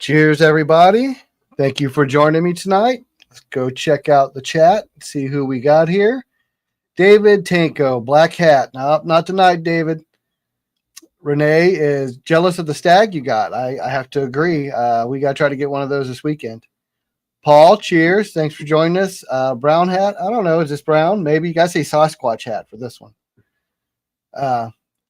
Cheers, everybody. Thank you for joining me tonight. Let's go check out the chat, see who we got here. David Tanko, Black Hat. No, not tonight, David. Renee is jealous of the stag you got. I have to agree. We got to try to get one of those this weekend. Paul, cheers. Thanks for joining us. Brown Hat. I don't know. Is this brown? Maybe you got to say Sasquatch hat for this one.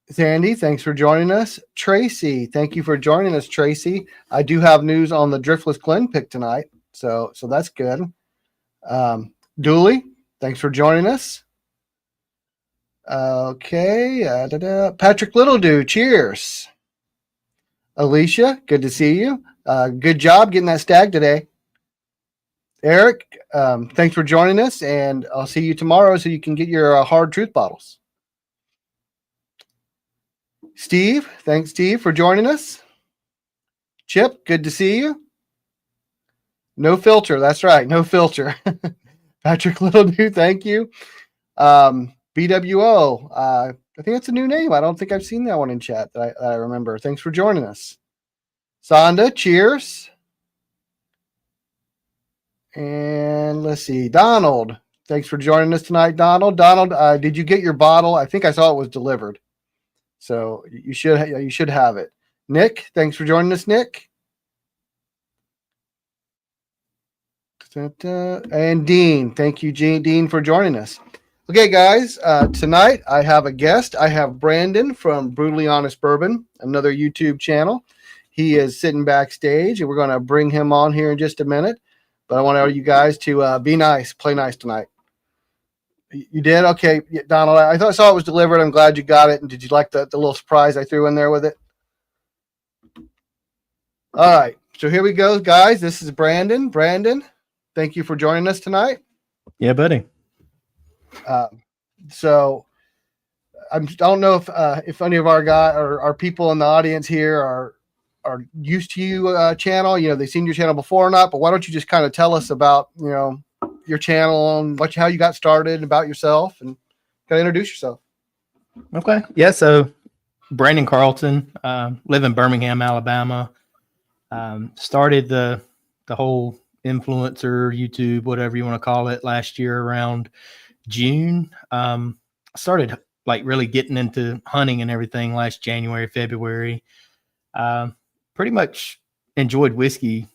Sandy, thanks for joining us. Tracy, thank you for joining us, Tracy. I do have news on the Driftless Glen pick tonight, so that's good. Dooley, thanks for joining us. Okay, Patrick Littledew, cheers. Alicia, good to see you. Good job getting that stag today. Eric, thanks for joining us, and I'll see you tomorrow so you can get your hard truth bottles. Steve, thanks, Steve, for joining us. Chip, good to see you. No filter, that's right, no filter. Patrick Littledew, thank you. BWO, I think that's a new name. I don't think I've seen that one in chat that I remember. Thanks for joining us. Sonda, cheers. And let's see, Donald, thanks for joining us tonight, Donald. Donald, did you get your bottle? I think I saw it was delivered. So you should have it. Nick, thanks for joining us, Nick. And Dean, thank you, Dean, for joining us. Okay, guys, tonight I have a guest. I have Brandon from Brewtally Honest Bourbon, another YouTube channel. He is sitting backstage, and we're going to bring him on here in just a minute. But I want all you guys to be nice, play nice tonight. You did? Okay, Donald, I saw it was delivered. I'm glad you got it. And did you like the little surprise I threw in there with it? All right, so here we go, guys. This is Brandon. Brandon, thank you for joining us tonight. Yeah, buddy. So I don't know if any of our people in the audience here are used to you channel. You know, they've seen your channel before or not, but why don't you just kind of tell us about, your channel and how you got started, about yourself, and kind of introduce yourself. Okay. Yeah. So Brandon Carlton, live in Birmingham, Alabama. Started the whole influencer YouTube, whatever you want to call it, last year around June. Started like really getting into hunting and everything last January, February. Pretty much enjoyed whiskey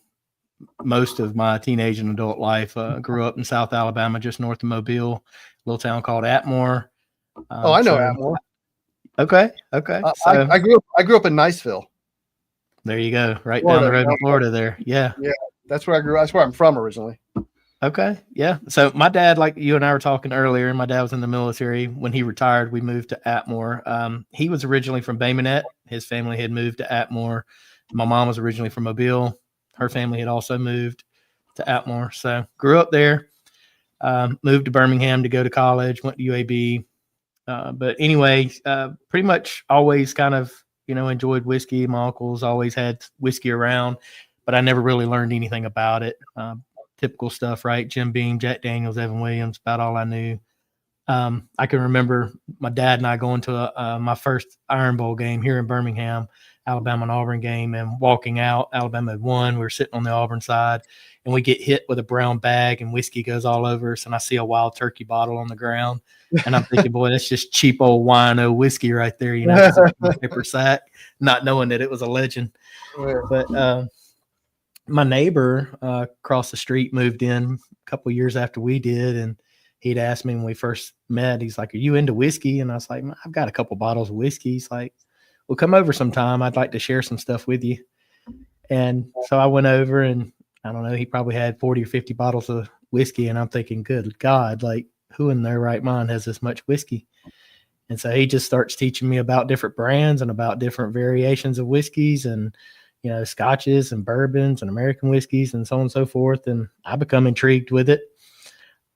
most of my teenage and adult life. Grew up in South Alabama, just north of Mobile, a little town called Atmore. I know Atmore. Okay. So, I grew up in Niceville. There you go, right Florida, down the road in Florida. There, yeah. That's where I grew. That's where I'm from originally. Okay, yeah. So my dad, like you and I were talking earlier, my dad was in the military. When he retired, we moved to Atmore. He was originally from Bay Minette. His family had moved to Atmore. My mom was originally from Mobile. Her family had also moved to Atmore. So grew up there, moved to Birmingham to go to college, went to UAB. But anyway, pretty much always kind of, enjoyed whiskey. My uncles always had whiskey around, but I never really learned anything about it. Typical stuff, right? Jim Beam, Jack Daniels, Evan Williams, about all I knew. I can remember my dad and I going to my first Iron Bowl game here in Birmingham, Alabama and Auburn game, and walking out. Alabama had won. We were sitting on the Auburn side, and we get hit with a brown bag, and whiskey goes all over us. And I see a Wild Turkey bottle on the ground, and I'm thinking, boy, that's just cheap old wino whiskey right there, paper sack, not knowing that it was a legend. But my neighbor across the street moved in a couple of years after we did, and he'd asked me when we first met, he's like, "Are you into whiskey?" And I was like, "I've got a couple bottles of whiskey." He's like, "Well, come over sometime. I'd like to share some stuff with you." And so I went over, and I don't know, he probably had 40 or 50 bottles of whiskey. And I'm thinking, good God, like, who in their right mind has this much whiskey? And so he just starts teaching me about different brands and about different variations of whiskeys and, scotches and bourbons and American whiskeys and so on and so forth. And I become intrigued with it.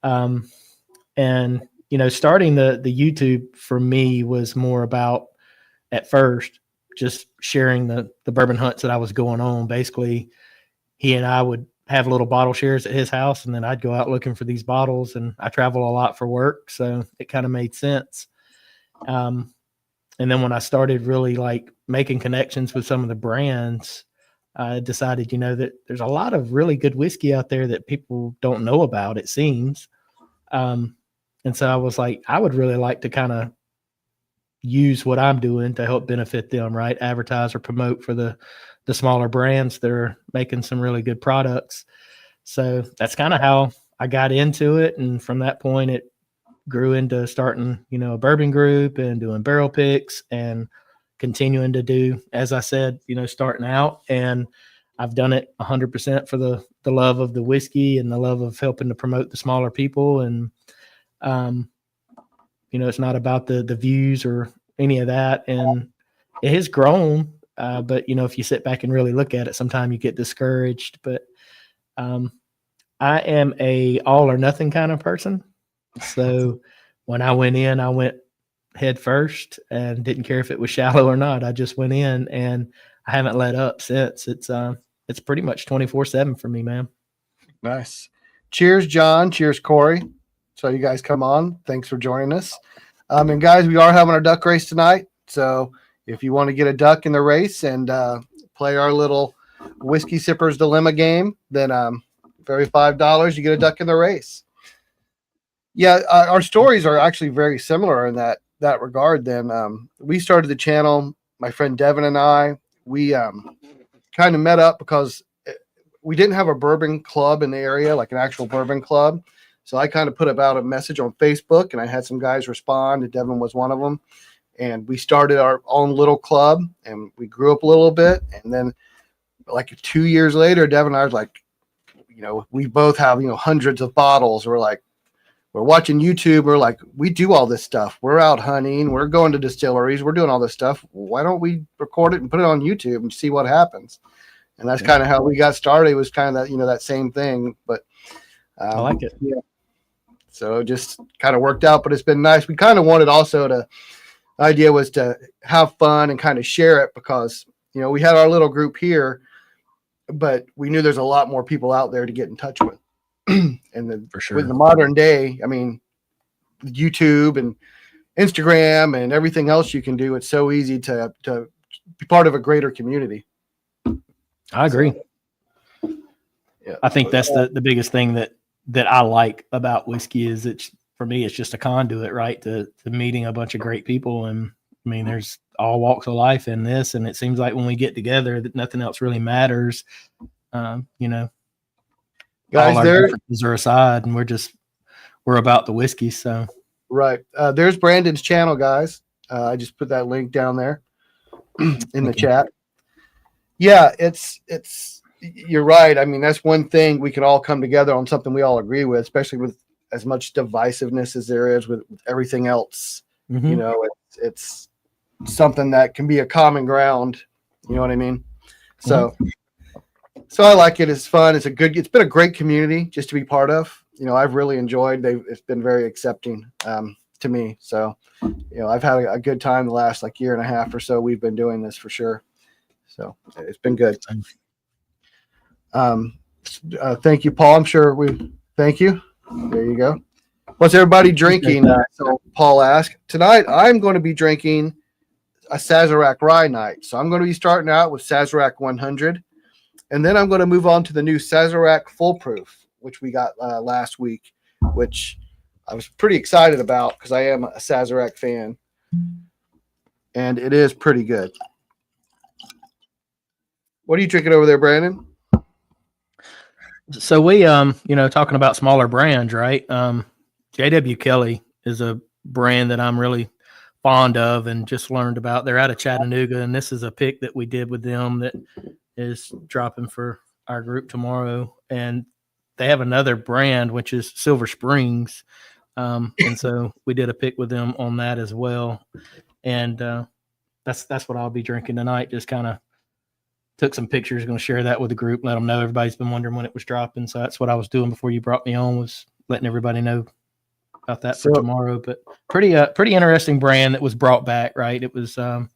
And, starting the YouTube for me was more about, at first, just sharing the bourbon hunts that I was going on. Basically, he and I would have little bottle shares at his house, and then I'd go out looking for these bottles, and I travel a lot for work, so it kind of made sense. And then when I started really like making connections with some of the brands, I decided, that there's a lot of really good whiskey out there that people don't know about, it seems. And so I was like, I would really like to kind of use what I'm doing to help benefit them, right? Advertise or promote for the smaller brands that are making some really good products. So that's kind of how I got into it. And from that point, it grew into starting, a bourbon group and doing barrel picks and continuing to do, as I said, starting out. And I've done it 100% for the love of the whiskey and the love of helping to promote the smaller people. And, it's not about the views or any of that. And it has grown. But, if you sit back and really look at it, sometimes you get discouraged. But I am a all or nothing kind of person. So when I went in, I went head first and didn't care if it was shallow or not. I just went in and I haven't let up since. It's pretty much 24/7 for me, man. Nice. Cheers, John. Cheers, Corey. So you guys come on. Thanks for joining us. And guys, we are having our duck race tonight. So if you want to get a duck in the race and play our little Whiskey Sippers Dilemma game, then for every $5, you get a duck in the race. Yeah, our stories are actually very similar in that regard. Then we started the channel, my friend Devin and I, we kind of met up because we didn't have a bourbon club in the area, like an actual bourbon club. So I kind of put about a message on Facebook and I had some guys respond, and Devin was one of them. And we started our own little club and we grew up a little bit. And then like 2 years later, Devin and I was like, we both have, hundreds of bottles. We're watching YouTube. We're like, we do all this stuff. We're out hunting. We're going to distilleries. We're doing all this stuff. Why don't we record it and put it on YouTube and see what happens? And that's kind of how we got started. It was kind of that, that same thing, but I like it. Yeah. So it just kind of worked out, but it's been nice. We kind of wanted also the idea was to have fun and kind of share it because, we had our little group here, but we knew there's a lot more people out there to get in touch with. And then For sure. with the modern day, I mean, YouTube and Instagram and everything else you can do, it's so easy to be part of a greater community. I agree. So, yeah. I think that's the biggest thing that I like about whiskey is for me, it's just a conduit, right? To meeting a bunch of great people. And I mean, there's all walks of life in this. And it seems like when we get together that nothing else really matters. Guys, all our differences are aside and we're about the whiskey. So, right. There's Brandon's channel, guys. I just put that link down there in the chat. Yeah, you're right. I mean, that's one thing we can all come together on something we all agree with, especially with as much divisiveness as there is with everything else. Mm-hmm. It's something that can be a common ground. You know what I mean? So, So I like it. It's fun. It's been a great community just to be part of. I've really enjoyed. It's been very accepting to me. So, I've had a good time the last year and a half or so. We've been doing this for sure. So it's been good. Thank you, Paul. I'm sure thank you. There you go. What's everybody drinking? So Paul asked. Tonight I'm going to be drinking a Sazerac Rye night. So I'm going to be starting out with Sazerac 100. And then I'm going to move on to the new Sazerac Full Proof, which we got last week, which I was pretty excited about because I am a Sazerac fan. And it is pretty good. What are you drinking over there, Brandon? So we, talking about smaller brands, right? J.W. Kelly is a brand that I'm really fond of and just learned about. They're out of Chattanooga, and this is a pick that we did with them that is dropping for our group tomorrow. And they have another brand, which is Silver Springs. And so we did a pick with them on that as well. And that's what I'll be drinking tonight. Just kind of took some pictures, going to share that with the group, let them know. Everybody's been wondering when it was dropping. So that's what I was doing before you brought me on, was letting everybody know about that for tomorrow. But pretty interesting brand that was brought back, right? It was an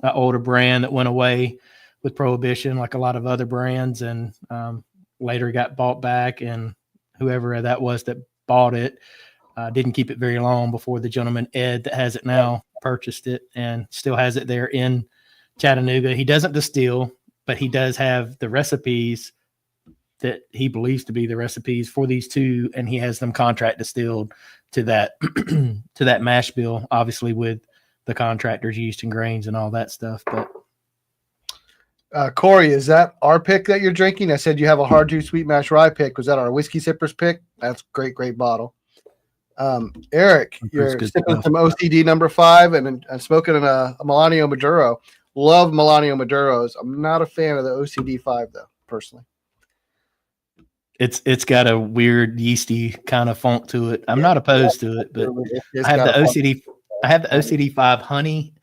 older brand that went away with Prohibition, like a lot of other brands, and later got bought back. And whoever that was that bought it didn't keep it very long before the gentleman, Ed, that has it now, purchased it and still has it there in Chattanooga. He doesn't distill, but he does have the recipes that he believes to be the recipes for these two, and he has them contract distilled to that to that mash bill, obviously with the contractor's yeast and grains and all that stuff. But Corey, is that our pick that you're drinking? I said you have a hard juice sweet mash rye pick. Was that our whiskey sippers pick? That's great bottle. Eric, you're sipping stuff. some OCD number 5 and smoking a Melanio Maduro. Love Melanio Maduros. I'm not a fan of the OCD 5 though, personally. It's got a weird yeasty kind of funk to it. I'm not opposed to it, but I have the OCD. I have the OCD 5 honey,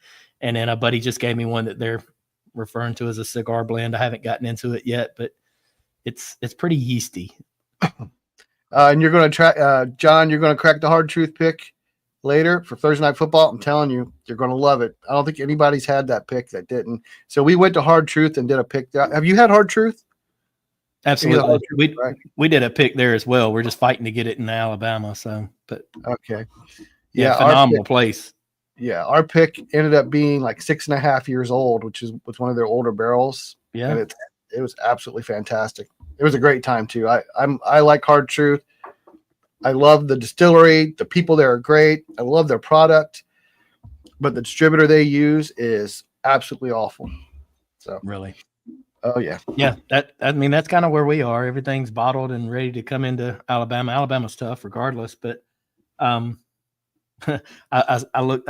and then a buddy just gave me one that they're referring to as a cigar blend. I haven't gotten into it yet, but it's pretty yeasty. And you're going to try, John. You're going to crack the hard truth pick later for Thursday Night Football. I'm telling you, you're going to love it. I don't think anybody's had that pick that didn't. So we went to hard truth and did a pick. Have you had hard truth? Absolutely. We did a pick there as well. We're just fighting to get it in Alabama. So, but okay. Yeah, phenomenal place. Yeah, our pick ended up being like 6.5 years old, which was one of their older barrels. Yeah, and it was absolutely fantastic. It was a great time too. I like Hard Truth. I love the distillery. The people there are great. I love their product, but the distributor they use is absolutely awful. So really, oh yeah, that's kind of where we are. Everything's bottled and ready to come into Alabama. Alabama's tough, regardless, but I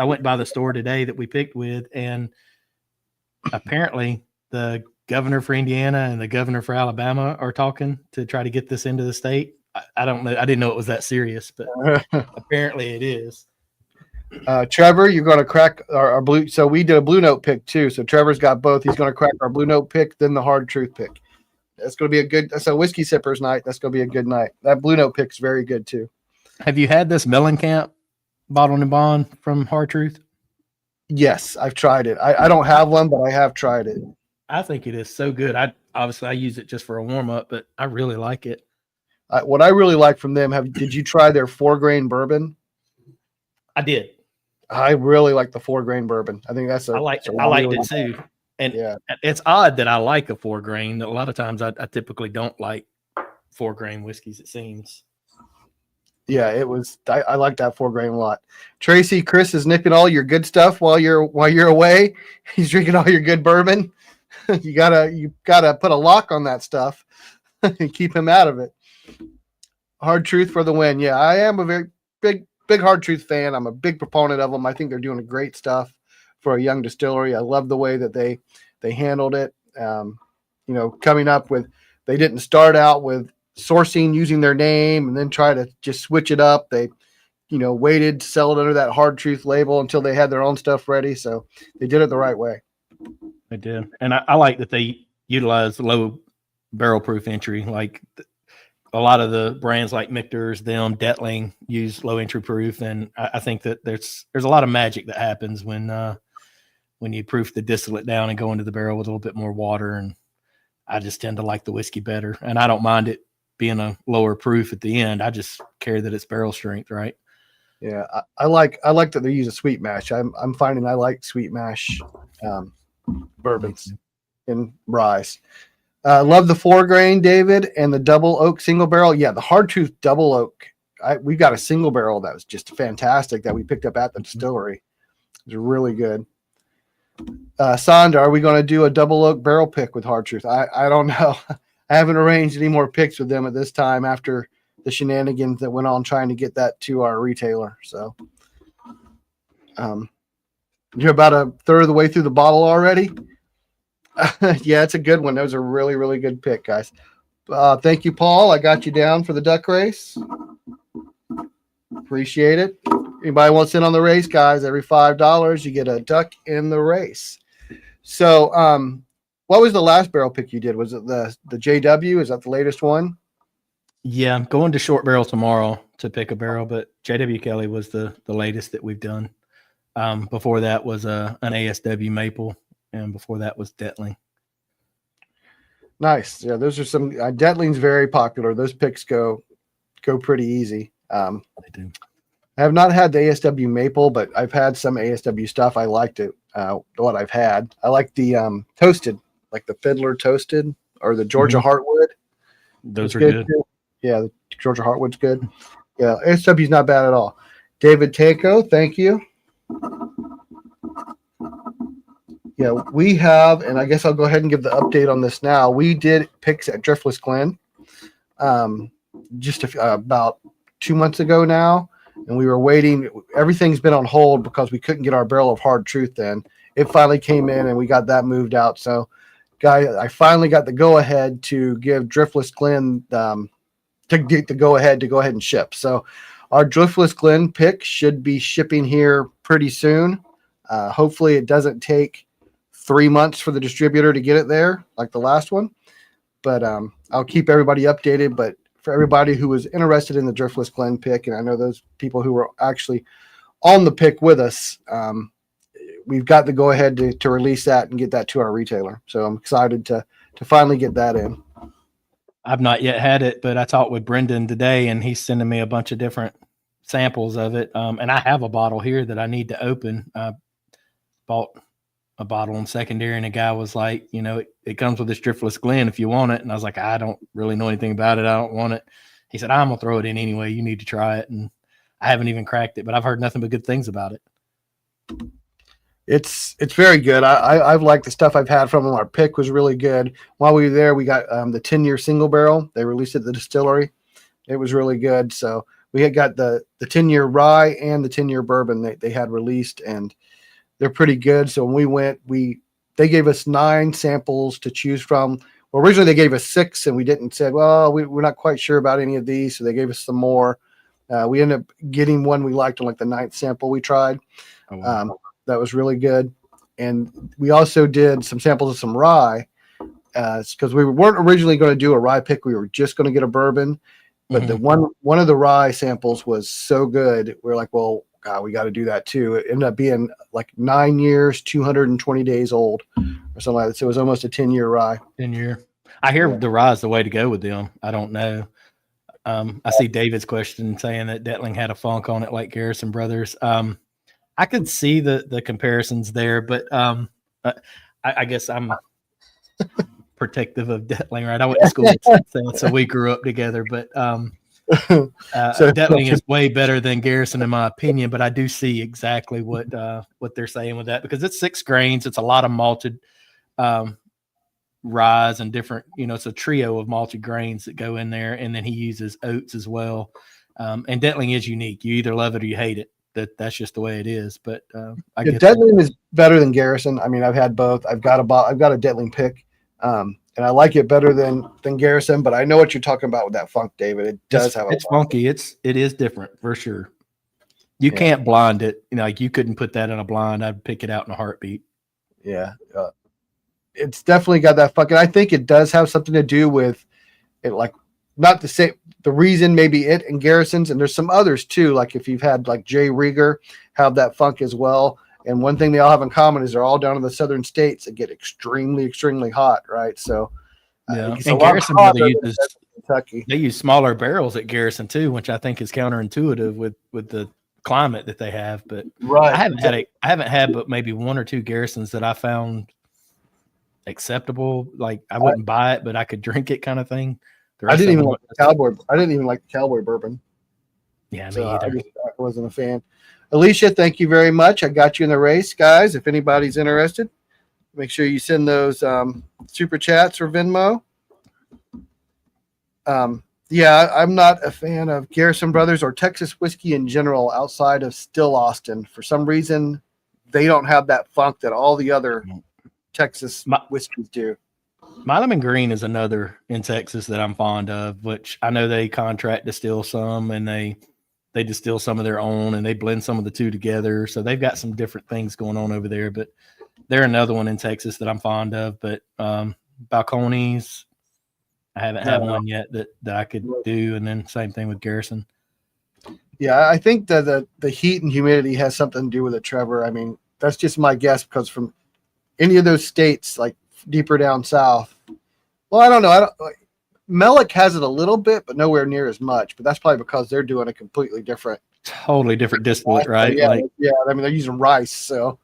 went by the store today that we picked with, and apparently the governor for Indiana and the governor for Alabama are talking to try to get this into the state. I don't know. I didn't know it was that serious, but apparently it is. Trevor, you're going to crack our blue. So we did a Blue Note pick too. So Trevor's got both. He's going to crack our Blue Note pick, then the Hard Truth pick. That's going to be a good. That's a whiskey sippers night. That's going to be a good night. That Blue Note pick's very good too. Have you had this Mellencamp bottled and bond from Hard Truth? Yes, I've tried it. I don't have one, but I have tried it. I think it is so good. I use it just for a warm up, but I really like it. What I really like from them, did you try their 4-grain bourbon? I did. I really like the 4-grain bourbon. I think that's I liked it too. And yeah, it's odd that I like a 4-grain. A lot of times I typically don't like 4-grain whiskeys, it seems. Yeah, it was. I like that 4-grain a lot. Tracy, Chris is nipping all your good stuff while you're away. He's drinking all your good bourbon. You gotta put a lock on that stuff and keep him out of it. Hard Truth for the win. Yeah, I am a very big Hard Truth fan. I'm a big proponent of them. I think they're doing great stuff for a young distillery. I love the way that they handled it. Coming up with, they didn't start out with sourcing using their name and then try to just switch it up. They waited to sell it under that Hard Truth label until they had their own stuff ready. So they did it the right way. They did. And I like that they utilize low barrel proof entry. Like a lot of the brands like Michter's, Detling use low entry proof. And I think that there's a lot of magic that happens when you proof the distillate down and go into the barrel with a little bit more water. And I just tend to like the whiskey better. And I don't mind it being a lower proof at the end. I just care that it's barrel strength, right? Yeah, I like that they use a sweet mash. I'm finding I like sweet mash bourbons and ryes. Love the 4-grain, David, and the double oak single barrel. Yeah, the Hard Truth double oak. We've got a single barrel that was just fantastic that we picked up at the distillery. It was really good. Sonda, are we going to do a double oak barrel pick with Hard Truth? I don't know. I haven't arranged any more picks with them at this time after the shenanigans that went on trying to get that to our retailer. So you're about a third of the way through the bottle already. Yeah, it's a good one. That was a really, really good pick, guys. Thank you, Paul. I got you down for the duck race. Appreciate it. Anybody wants in on the race, guys? Every $5, you get a duck in the race. So, what was the last barrel pick you did? Was it the JW? Is that the latest one? Yeah, I'm going to Short Barrel tomorrow to pick a barrel, but JW Kelly was the latest that we've done. Before that was an ASW Maple, and before that was Detling. Nice. Yeah, those are some Detling's very popular. Those picks go pretty easy. They do. I have not had the ASW Maple, but I've had some ASW stuff. I liked it. What I've had, I like the toasted like the Fiddler Toasted or the Georgia Heartwood. Those are good. Too. Yeah, the Georgia Heartwood's good. Yeah, SW's not bad at all. David Takeo, thank you. Yeah, we have, and I guess I'll go ahead and give the update on this now. We did picks at Driftless Glen just about 2 months ago now, and we were waiting. Everything's been on hold because we couldn't get our barrel of hard truth then. It finally came in, and we got that moved out. So, guys, I finally got the go-ahead to give Driftless Glen to get the go-ahead and ship. So our Driftless Glen pick should be shipping here pretty soon. Hopefully it doesn't take 3 months for the distributor to get it there like the last one. But I'll keep everybody updated. But for everybody who was interested in the Driftless Glen pick, and I know those people who were actually on the pick with us, we've got the go-ahead to release that and get that to our retailer. So I'm excited to finally get that in. I've not yet had it, but I talked with Brendan today, and he's sending me a bunch of different samples of it. And I have a bottle here that I need to open. I bought a bottle on secondary, and a guy was like, it comes with this Driftless Glen if you want it. And I was like, I don't really know anything about it. I don't want it. He said, I'm going to throw it in anyway. You need to try it. And I haven't even cracked it, but I've heard nothing but good things about it. It's very good. I've liked the stuff I've had from them. Our pick was really good. While we were there, we got the 10-year single barrel. They released it at the distillery. It was really good. So we had got the 10-year rye and the 10-year bourbon they had released, and they're pretty good. So when we went, they gave us 9 samples to choose from. Well, originally they gave us 6, and we didn't say, well, we're not quite sure about any of these. So they gave us some more. We ended up getting one we liked on like the 9th sample we tried. Oh, wow. That was really good. And we also did some samples of some rye because we weren't originally going to do a rye pick. We were just going to get a bourbon. But the one of the rye samples was so good. We were like, well, God, we got to do that too. It ended up being like 9 years, 220 days old or something like that. So it was almost a 10-year rye. 10-year. I hear the rye is the way to go with them. I don't know. I see David's question saying that Detling had a funk on it like Garrison Brothers. I could see the comparisons there, but I guess I'm protective of Detling, right? I went to school in Texas, so we grew up together. But Detling is way better than Garrison, in my opinion. But I do see exactly what they're saying with that, because it's 6 grains. It's a lot of malted rye and different. It's a trio of malted grains that go in there, and then he uses oats as well. And Detling is unique. You either love it or you hate it. That's just the way it is. But I get Detling is better than Garrison. I mean, I've had both. I've got a Detling pick, and I like it better than Garrison. But I know what you're talking about with that funk, David. It does have it's funky. It is different for sure. You can't blind it. Like you couldn't put that in a blind. I'd pick it out in a heartbeat. Yeah, it's definitely got that funk, and I think it does have something to do with it. Like, not the same. The reason maybe it and Garrison's, and there's some others too. Like if you've had like Jay Rieger have that funk as well. And one thing they all have in common is they're all down in the southern states that get extremely, extremely hot, right? So and Garrison uses Kentucky. They use smaller barrels at Garrison too, which I think is counterintuitive with the climate that they have. But right, I haven't had but maybe 1 or 2 Garrisons that I found acceptable. Like I wouldn't buy it, but I could drink it, kind of thing. I didn't even like the Cowboy. I didn't even like the Cowboy bourbon. Yeah, me either. I wasn't a fan. Alicia, thank you very much. I got you in the race, guys. If anybody's interested, make sure you send those super chats or Venmo. Yeah, I'm not a fan of Garrison Brothers or Texas whiskey in general outside of Still Austin. For some reason, they don't have that funk that all the other Texas whiskeys do. My Lemon Green is another in Texas that I'm fond of, which I know they contract distill some, and they distill some of their own, and they blend some of the two together. So they've got some different things going on over there, but they're another one in Texas that I'm fond of. But Balcones, I haven't had one yet that I could do. And then same thing with Garrison. Yeah, I think that the heat and humidity has something to do with it, Trevor. I mean, that's just my guess, because from any of those states, like deeper down south, well, I don't know. Mellick has it a little bit, but nowhere near as much. But that's probably because they're doing a completely totally different distillate, right? Yeah, I mean, they're using rice. So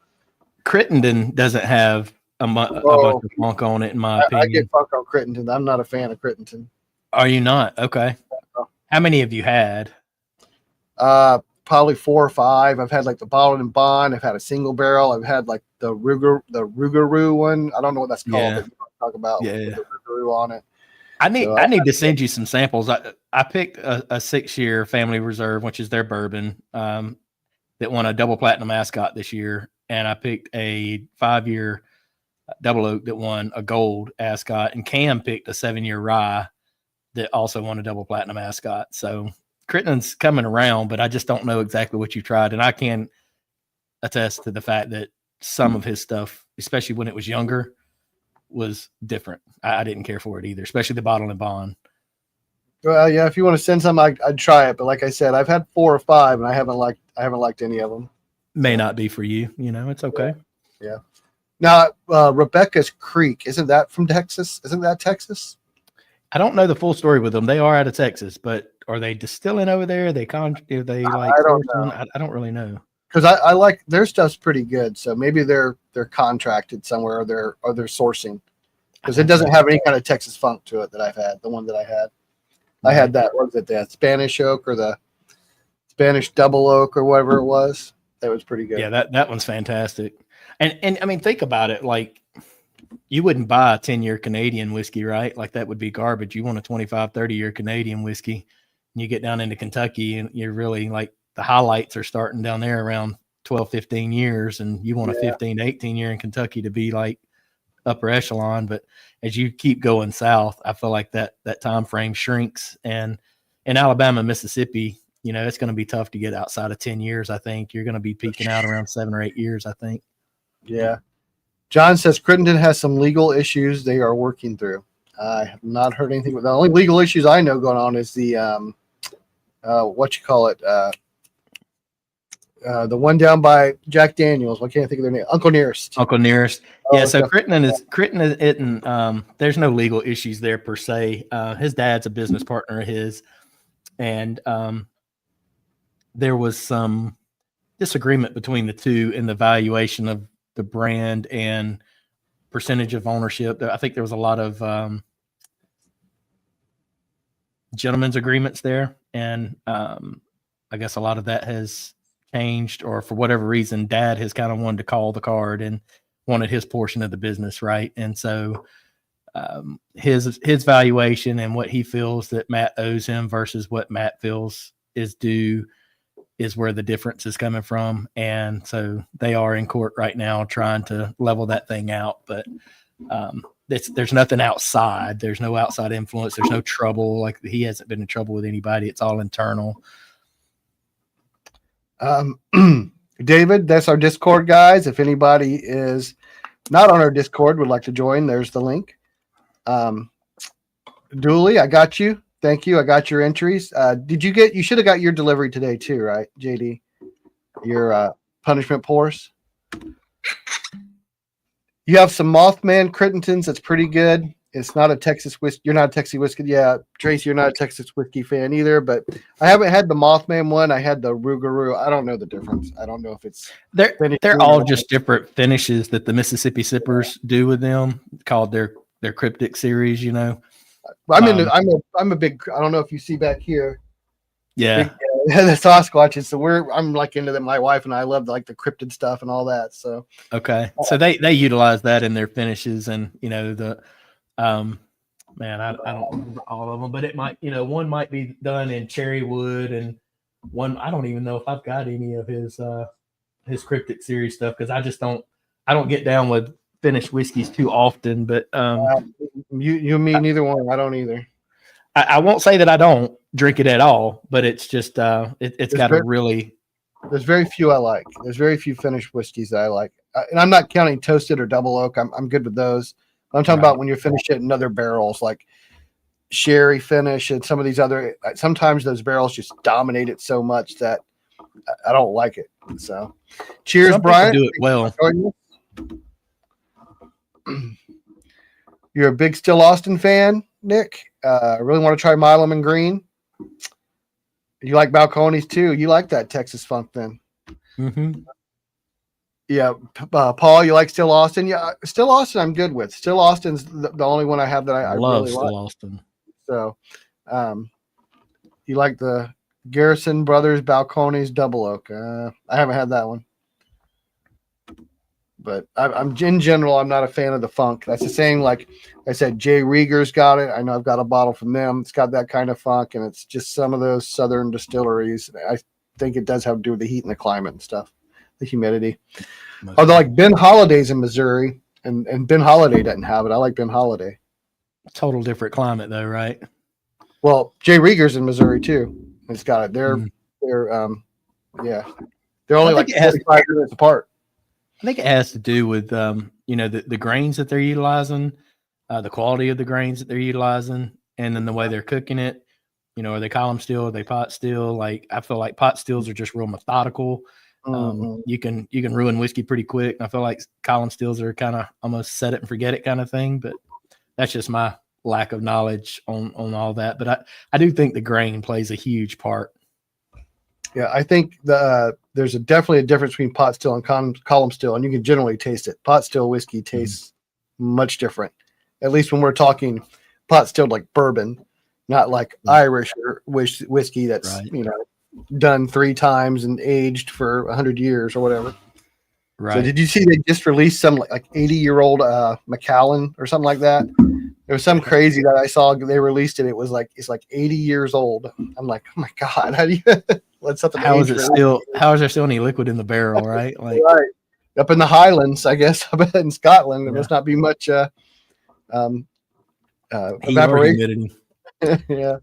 Crittenden doesn't have a bunch of funk on it, in my I opinion. get funk on Crittenton. I'm not a fan of Crittenton. Are you not? Okay. How many have you had? Probably 4 or 5. I've had like the bottled and bond. I've had a single barrel. I've had like the Rougarou one. I don't know what that's called. Yeah. But you talk about Yeah. with the Rougarou on it. I need to send you some samples. I picked a 6-year Family Reserve, which is their bourbon, that won a double platinum ascot this year, and I picked a 5-year double oak that won a gold ascot, and Cam picked a 7-year rye that also won a double platinum ascot. So Crittenden's coming around, but I just don't know exactly what you tried, and I can attest to the fact that some of his stuff, especially when it was younger, was different. I didn't care for it either, especially the bottle and bond. Well, yeah, if you want to send some, I'd try it. But like I said, I've had 4 or 5, and I haven't liked any of them. May not be for you. It's okay. Yeah. Now, Rebecca's Creek, isn't that from Texas? Isn't that Texas? I don't know the full story with them. They are out of Texas, but are they distilling over there? I don't know. I don't really know. Because I like their stuff's pretty good, so maybe they're contracted somewhere, or they're sourcing, because it doesn't have any kind of Texas funk to it that I've had. The one that I had, I had that. What was it? The Spanish oak or the Spanish double oak or whatever it was. That was pretty good. Yeah, that one's fantastic. And I mean, think about it. Like, you wouldn't buy a 10-year Canadian whiskey, right? Like, that would be garbage. You want a 25, 30-year Canadian whiskey, and you get down into Kentucky, and you're really like, the highlights are starting down there around 12, 15 years, and you want a 15 to 18 year in Kentucky to be like upper echelon. But as you keep going south, I feel like that time frame shrinks. And in Alabama, Mississippi, it's going to be tough to get outside of 10 years. I think you're going to be peaking out around 7 or 8 years, I think. Yeah. John says Crittenden has some legal issues they are working through. I have not heard anything. The only legal issues I know going on is the the one down by Jack Daniels. Why can't I think of their name? Uncle Nearest. Yeah, so Crittenden isn't. There's no legal issues there per se. His dad's a business partner of his, and there was some disagreement between the two in the valuation of the brand and percentage of ownership. I think there was a lot of gentlemen's agreements there, and I guess a lot of that has changed, or for whatever reason, Dad has kind of wanted to call the card and wanted his portion of the business, right? And so his valuation and what he feels that Matt owes him versus what Matt feels is due is where the difference is coming from. And so they are in court right now trying to level that thing out. But there's nothing outside. There's no outside influence. There's no trouble. Like, he hasn't been in trouble with anybody. It's all internal. David, that's our Discord, guys. If anybody is not on our Discord would like to join, there's the link. Dooley, I got you. Thank you. I got your entries. You should have got your delivery today too, right, JD? Your punishment pours. You have some Mothman Crittentons. That's pretty good. It's not a Texas whiskey. You're not a Texas whiskey. Yeah, Tracy, you're not a Texas whiskey fan either. But I haven't had the Mothman one. I had the Rougarou. I don't know the difference. I don't know if it's they're all just different finishes that the Mississippi Sippers do with them, called their cryptic series. I'm a big. I don't know if you see back here. Yeah, the Sasquatches. So I'm like into them. My wife and I love like the cryptid stuff and all that. So okay, so they utilize that in their finishes, and man, I don't remember all of them, but it might, one might be done in cherry wood, and one, I don't even know if I've got any of his cryptic series stuff, because I don't get down with finished whiskeys too often. But you and me, neither one. I don't either. I won't say that I don't drink it at all, but it's just it's got a really. There's very few I like. There's very few finished whiskeys that I like, and I'm not counting toasted or double oak. I'm good with those. I'm talking about when you're finished it in other barrels, like sherry finish and some of these other. Sometimes those barrels just dominate it so much that I don't like it. So, cheers, Brian. Do it well. You're a big Still Austin fan, Nick. I really want to try My Lemon Green. You like Balcones too. You like that Texas funk then? Mm-hmm. Yeah, Paul, you like Still Austin? Yeah, Still Austin, I'm good with. Still Austin's the only one I have that I Love really Still like. Austin. So, you like the Garrison Brothers Balcones Double Oak? I haven't had that one, but I'm in general, I'm not a fan of the funk. That's the same. Like I said, Jay Rieger's got it. I know I've got a bottle from them. It's got that kind of funk, and it's just some of those southern distilleries. I think it does have to do with the heat and the climate and stuff, the humidity. Although, like Ben Holiday's in Missouri, and Ben Holiday doesn't have it. I like Ben Holiday. Total different climate, though, right? Well, Jay Rieger's in Missouri too. It's got it. They're yeah, they're only like 45 minutes apart. I think it has to do with the grains that they're utilizing, the quality of the grains that they're utilizing, and then the way they're cooking it. Are they column still? Are they pot still? Like, I feel like pot stills are just real methodical. You can ruin whiskey pretty quick. And I feel like column stills are kind of almost set it and forget it kind of thing. But that's just my lack of knowledge on all that. But I do think the grain plays a huge part. Yeah, I think there's definitely a difference between pot still and column still, and you can generally taste it. Pot still whiskey tastes much different, at least when we're talking pot still like bourbon, not like Irish or whiskey that's done 3 times and aged for 100 years or whatever. Right. So did you see they just released some like 80-year-old Macallan or something like that? There was some crazy that I saw. They released it. It's like 80 years old. I'm like, oh my god, how do you let something? How is there still any liquid in the barrel? Right, like right up in the Highlands, I guess. I bet in Scotland there must not be much evaporation. Yeah.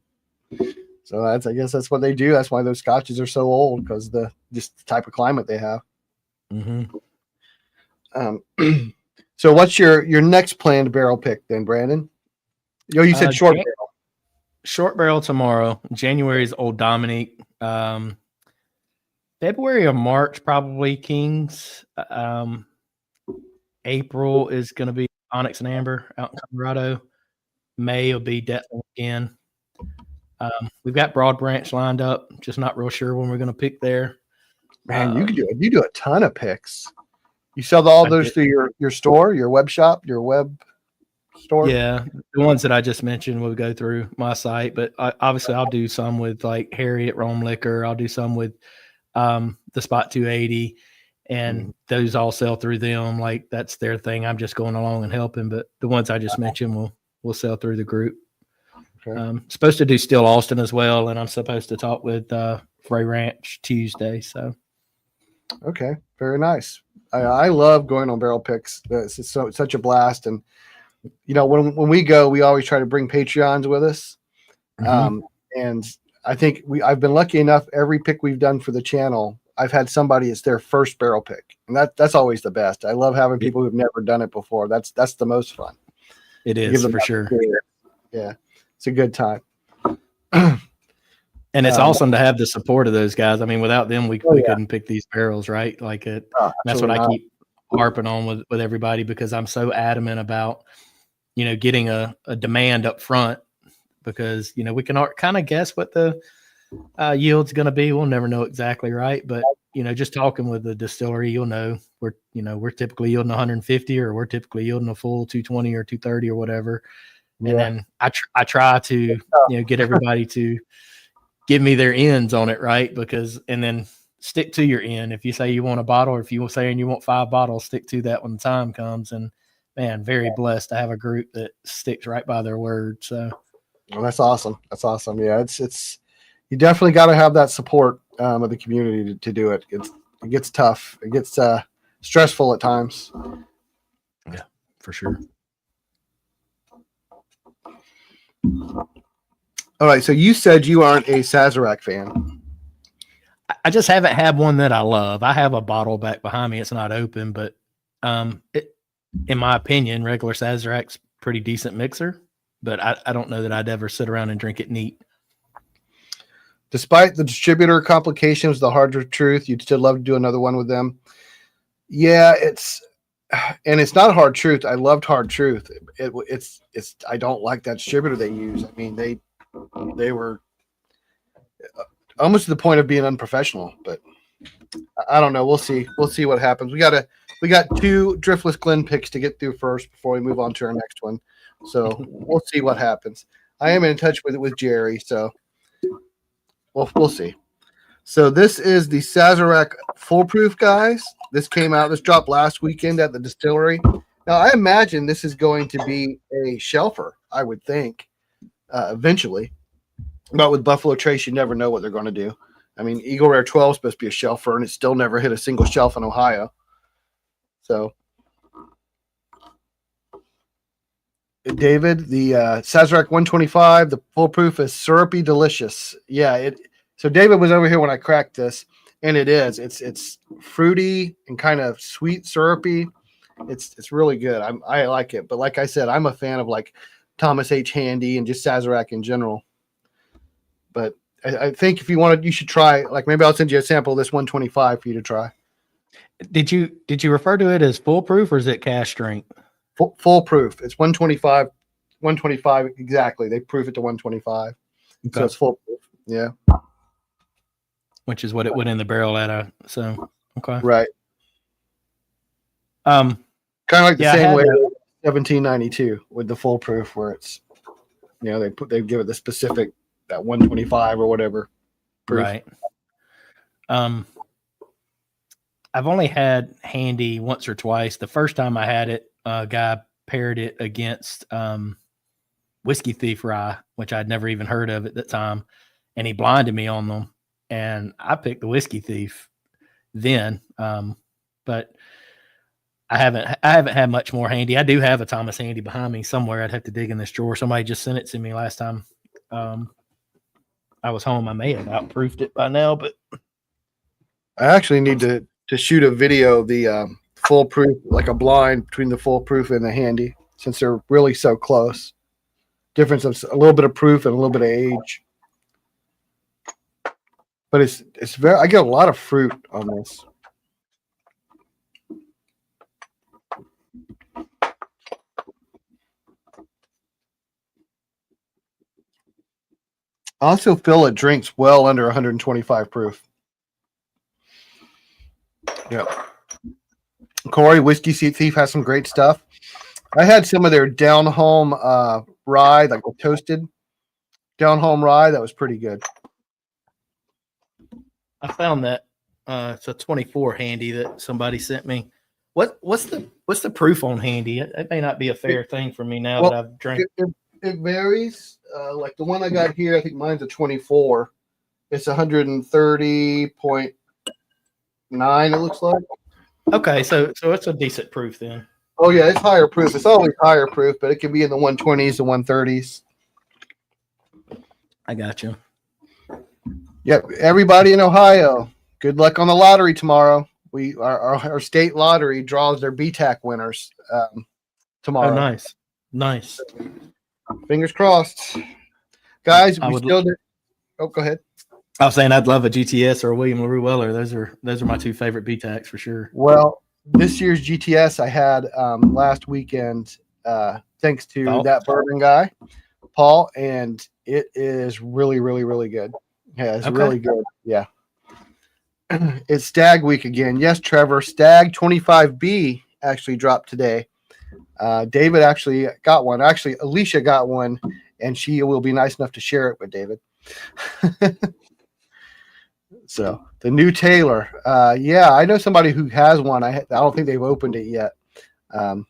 So I guess that's what they do. That's why those scotches are so old, because just the type of climate they have. So what's your next planned barrel pick then, Brandon? You said short barrel. Short barrel tomorrow. January is Old Dominique. February or March probably Kings. April is going to be Onyx and Amber out in Colorado. May will be Detland again. We've got Broad Branch lined up. Just not real sure when we're going to pick there. Man, you do a ton of picks. You sell all those through your store, your web shop, your web store? Yeah, the ones that I just mentioned will go through my site, but obviously I'll do some with like Harry at Rome Liquor. I'll do some with the Spot 280, and those all sell through them. Like, that's their thing. I'm just going along and helping, but the ones I just mentioned will sell through the group. Okay. Supposed to do Still Austin as well, and I'm supposed to talk with Frey Ranch Tuesday. So, okay, very nice. I love going on barrel picks. It's such a blast, and when we go, we always try to bring Patreons with us. And I think I've been lucky enough. Every pick we've done for the channel, I've had somebody, it's their first barrel pick, and that's always the best. I love having people who've never done it before. That's the most fun. It is for sure. Yeah, it's a good time. And it's awesome to have the support of those guys. I mean, without them, we couldn't pick these barrels, right? Like that's what I keep harping on with everybody, because I'm so adamant about, getting a demand up front, because, we can kind of guess what the yield's going to be. We'll never know exactly, right? But, just talking with the distillery, we're typically yielding 150, or we're typically yielding a full 220 or 230 or whatever. And then I try to, get everybody to give me their ends on it, right? And then stick to your end. If you say you want a bottle, or if you were saying you want 5 bottles, stick to that when the time comes. And man, very blessed to have a group that sticks right by their word. So, well, that's awesome. That's awesome. Yeah, it's you definitely got to have that support of the community to do it. It gets tough. It gets stressful at times. Yeah, for sure. All right, so you said you aren't a Sazerac fan. I just haven't had one that I love. I have a bottle back behind me. It's not open, but in my opinion, regular Sazerac's pretty decent mixer, but I don't know that I'd ever sit around and drink it neat. Despite the distributor complications, the harder truth, you'd still love to do another one with them. Yeah, it's not Hard Truth. I loved Hard Truth. It's I don't like that distributor they use. I mean, they were almost to the point of being unprofessional, but I don't know. We'll see. We'll see what happens. We got 2 Driftless Glen picks to get through first before we move on to our next one. So we'll see what happens. I am in touch with Jerry, so we'll see. So this is the Sazerac Foolproof, guys. This dropped last weekend at the distillery. Now I imagine this is going to be a shelfer, I would think, eventually. But with Buffalo Trace, you never know what they're going to do. I mean, Eagle Rare 12 is supposed to be a shelfer, and it still never hit a single shelf in Ohio. So, David, the Sazerac 125, the Foolproof is syrupy delicious. Yeah, So David was over here when I cracked this, and it is. It's fruity and kind of sweet, syrupy. It's really good. I like it. But like I said, I'm a fan of like Thomas H. Handy and just Sazerac in general. But I think if you wanted, you should try. Like maybe I'll send you a sample of this 125 for you to try. Did you refer to it as foolproof or is it cask strength? Foolproof. It's 125. 125 exactly. They proof it to 125, so it's foolproof. Yeah, which is what it went in the barrel at. So okay, right. Kind of like the same way 1792 with the foolproof, where it's they give it the specific that 125 or whatever proof. Right. I've only had Handy once or twice. The first time I had it, a guy paired it against Whiskey Thief Rye, which I'd never even heard of at that time, and he blinded me on them, and I picked the Whiskey Thief then. But I haven't had much more Handy. I do have a Thomas Handy behind me somewhere. I'd have to dig in this drawer. Somebody just sent it to me last time I was home. I may have outproofed it by now, but I actually need to shoot a video of the foolproof, like a blind between the foolproof and the Handy, since they're really so close. Difference of a little bit of proof and a little bit of age. But it's very. I get a lot of fruit on this. I also feel it drinks well under 125 proof. Yeah. Corey, Whiskey Thief has some great stuff. I had some of their down home rye, like a toasted down home rye. That was pretty good. I found that it's a 24 Handy that somebody sent me. What's the proof on Handy? It may not be a fair thing for me now that I've drank. It varies. Like the one I got here, I think mine's a 24. It's 130.9. It looks like. Okay, so it's a decent proof then. Oh yeah, it's higher proof. It's always higher proof, but it can be in the 120s to 130s. I got you. Yep. Everybody in Ohio, good luck on the lottery tomorrow. Our state lottery draws their BTAC winners tomorrow. Oh, nice. Fingers crossed, guys. Oh, go ahead. I was saying I'd love a GTS or a William LaRue Weller. Those are my two favorite BTACs for sure. Well, this year's GTS I had last weekend, thanks to that bourbon guy, Paul, and it is really, really, really good. Yeah, it's really good. Yeah. It's Stag Week again. Yes, Trevor. Stag 25B actually dropped today. David actually got one. Actually, Alicia got one, and she will be nice enough to share it with David. So the new Taylor. Yeah, I know somebody who has one. I don't think they've opened it yet. But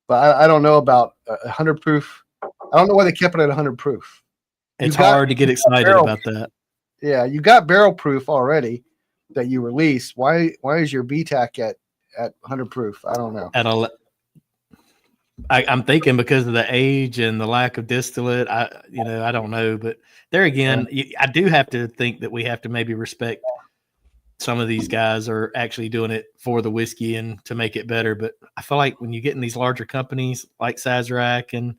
I don't know about 100 proof. I don't know why they kept it at 100 proof. It's hard to get excited about that. Yeah, you got barrel proof already that you released. Why is your BTAC at 100 proof? I don't know. I'm thinking because of the age and the lack of distillate. I don't know, but there again, I do have to think that we have to maybe respect some of these guys are actually doing it for the whiskey and to make it better. But I feel like when you get in these larger companies like Sazerac and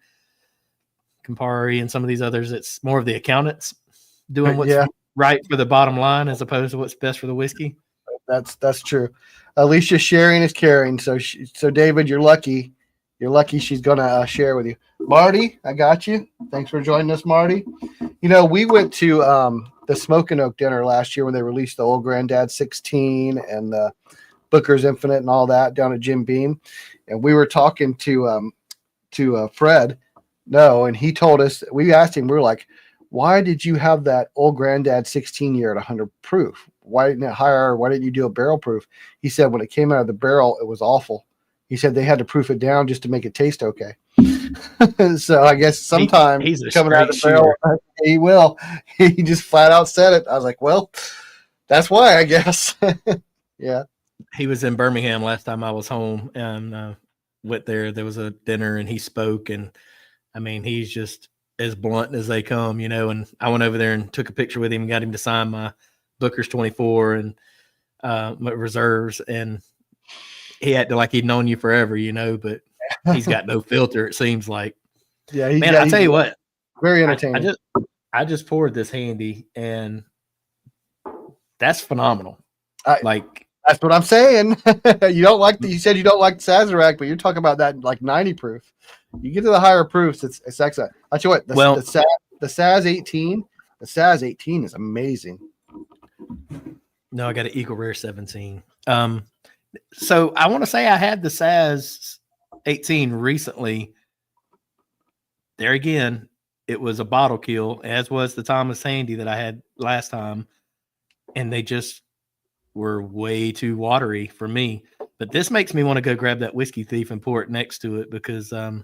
Campari and some of these others, it's more of the accountants doing what's right for the bottom line as opposed to what's best for the whiskey. That's true. Alicia sharing is caring. So David, you're lucky. You're lucky she's going to share with you. Marty, I got you. Thanks for joining us, Marty. We went to the Smoking Oak dinner last year when they released the Old Granddad 16 and the Booker's Infinite and all that down at Jim Beam, and we were talking to Fred. No, and he told us, we asked him, we were like, why did you have that Old Granddad 16 year at 100 proof? Why didn't it higher? Why didn't you do a barrel proof? He said when it came out of the barrel, it was awful. He said they had to proof it down just to make it taste okay. So I guess sometimes he's a coming out of the straight barrel, he will. He just flat out said it. I was like, well, that's why, I guess. Yeah. He was in Birmingham last time I was home, and went there. There was a dinner, and he spoke, and I mean, he's just as blunt as they come, you know. And I went over there and took a picture with him and got him to sign my Booker's 24 and my reserves, and he acted like he'd known you forever, you know, but he's got no filter, it seems like. Yeah, man, I'll tell you what, very entertaining. I just poured this handy, and that's phenomenal. That's what I'm saying. You said you don't like Sazerac, but you're talking about that like 90 proof. You get to the higher proofs, it's excellent. I'll tell you what, the Saz 18, the Saz 18 is amazing. No, I got an Eagle Rare 17. So I want to say I had the Saz 18 recently. There again, it was a bottle kill, as was the Thomas Handy that I had last time, and they just were way too watery for me. But this makes me want to go grab that Whiskey Thief and pour it next to it, because I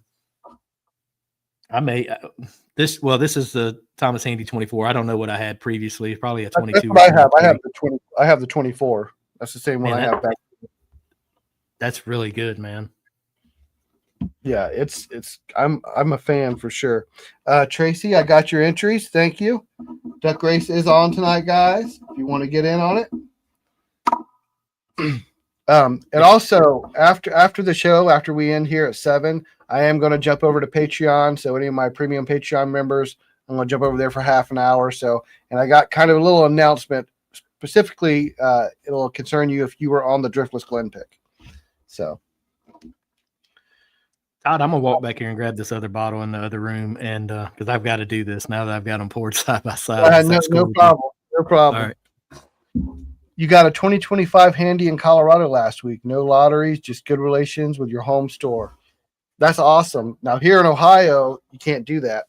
may this is the Thomas Handy 24. I don't know what I had previously. Probably a 22. That's what I have. I have the 24. That's the same one I have back. That's really good, man. Yeah, I'm a fan for sure. Tracy, I got your entries. Thank you. Duck Race is on tonight, guys. If you want to get in on it. And also after the show, after we end here at 7, I am going to jump over to Patreon. So any of my premium Patreon members, I'm going to jump over there for half an hour. So, and I got kind of a little announcement specifically. It'll concern you if you were on the Driftless Glen pick. So, Todd, I'm gonna walk back here and grab this other bottle in the other room, and because I've got to do this now that I've got them poured side by side. No problem. No problem. All right. You got a 2025 handy in Colorado last week. No lotteries, just good relations with your home store. That's awesome. Now here in Ohio, you can't do that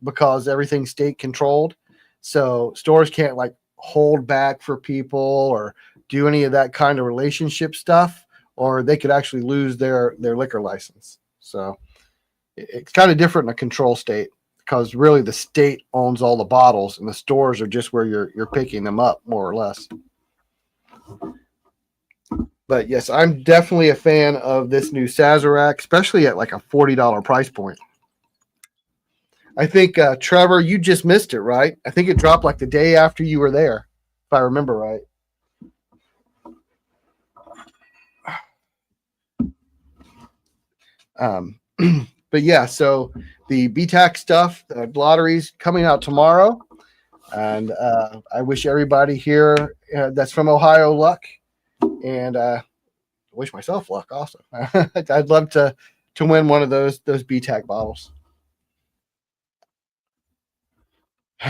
because everything's state controlled. So stores can't like hold back for people or do any of that kind of relationship stuff, or they could actually lose their liquor license. So it's kind of different in a control state, because really the state owns all the bottles and the stores are just where you're picking them up, more or less. But yes, I'm definitely a fan of this new Sazerac, especially at like a $40 price point. I think, Trevor, you just missed it, right? I think it dropped like the day after you were there, if I remember right. But yeah, so the BTAC stuff, the lottery's coming out tomorrow, and I wish everybody here that's from Ohio luck, and I wish myself luck also. I'd love to win one of those BTAC bottles.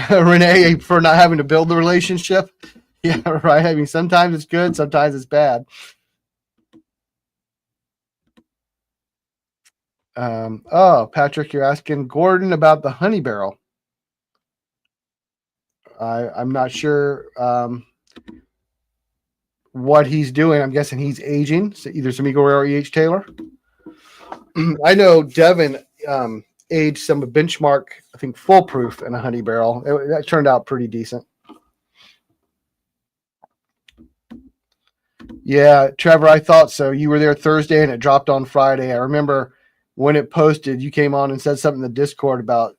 Renee, for not having to build the relationship. Yeah, right. I mean, sometimes it's good, sometimes it's bad. Patrick, you're asking Gordon about the honey barrel. I'm not sure what he's doing. I'm guessing he's aging, so either some Eagle Rare or E.H. Taylor. I know Devin aged some benchmark, I think full proof in a honey barrel. That turned out pretty decent. Yeah, Trevor, I thought so. You were there Thursday and it dropped on Friday. I remember when it posted, you came on and said something in the Discord about,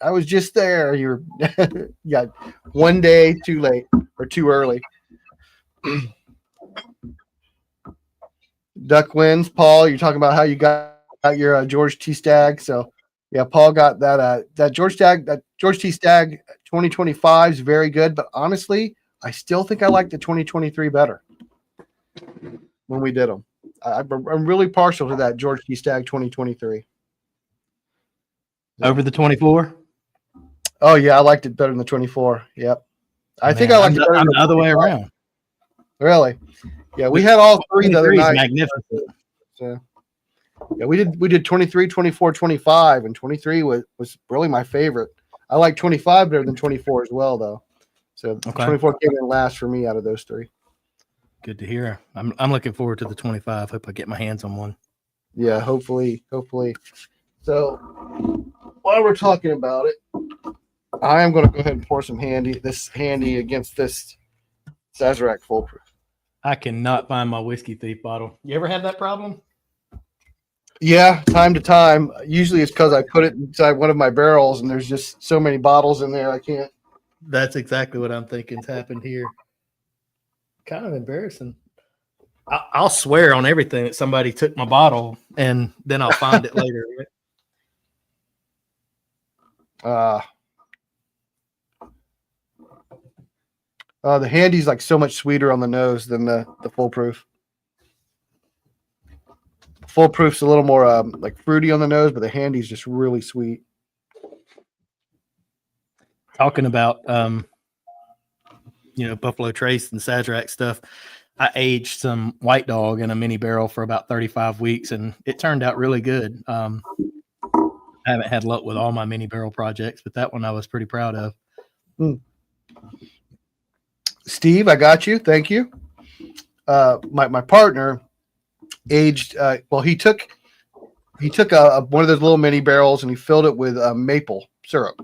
I was just there. You're yeah, one day too late or too early. Duck wins. Paul, you're talking about how you got your George T. Stagg. So yeah, Paul got that George T. Stagg 2025 is very good, but honestly, I still think I like the 2023 better when we did them. I'm really partial to that George T. Stagg 2023. Over the 24? Oh yeah, I liked it better than the 24. Yep. I think I liked it better than I'm the the other way 25. around. Really? Yeah, we had all three the other 23 is night. magnificent. So yeah, we did 23, 24, 25, and 23 was really my favorite. I like 25 better than 24 as well, though. So Okay. 24 came in last for me out of those three. Good to hear. I'm looking forward to the 25. Hope I get my hands on one. Yeah, hopefully. So while we're talking about it, I am going to go ahead and pour some handy against this Sazerac Foolproof. I cannot find my Whiskey Thief bottle. You ever have that problem? Yeah, time to time. Usually it's because I put it inside one of my barrels and there's just so many bottles in there I can't. That's exactly what I'm thinking's happened here. Kind of embarrassing. I'll swear on everything that somebody took my bottle and then I'll find it later. The handy's like so much sweeter on the nose than the Foolproof. Foolproof's a little more like fruity on the nose, but the handy's just really sweet. Talking about Buffalo Trace and Sazerac stuff. I aged some White Dog in a mini barrel for about 35 weeks, and it turned out really good. I haven't had luck with all my mini barrel projects, but that one I was pretty proud of. Steve, I got you. Thank you. My partner aged. He took one of those little mini barrels and he filled it with maple syrup.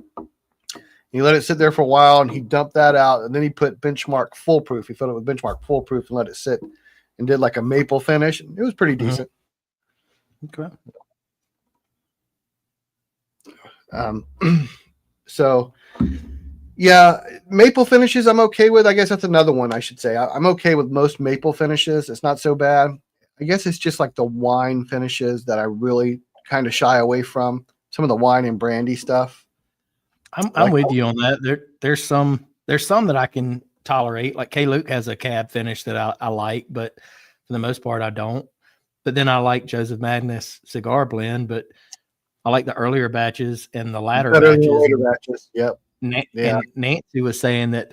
He let it sit there for a while and he dumped that out, and then he put Benchmark Foolproof. He filled it with Benchmark Foolproof and let it sit and did like a maple finish. It was pretty decent. Okay. So yeah, maple finishes I'm okay with. I guess that's another one I should say. I'm okay with most maple finishes. It's not so bad. I guess it's just like the wine finishes that I really kind of shy away from. Some of the wine and brandy stuff. I'm with you on that. There's some that I can tolerate. Like K. Luke has a cab finish that I like, but for the most part I don't. But then I like Joseph Magnus cigar blend, but I like the earlier batches and the latter batches. Yep. And Nancy was saying that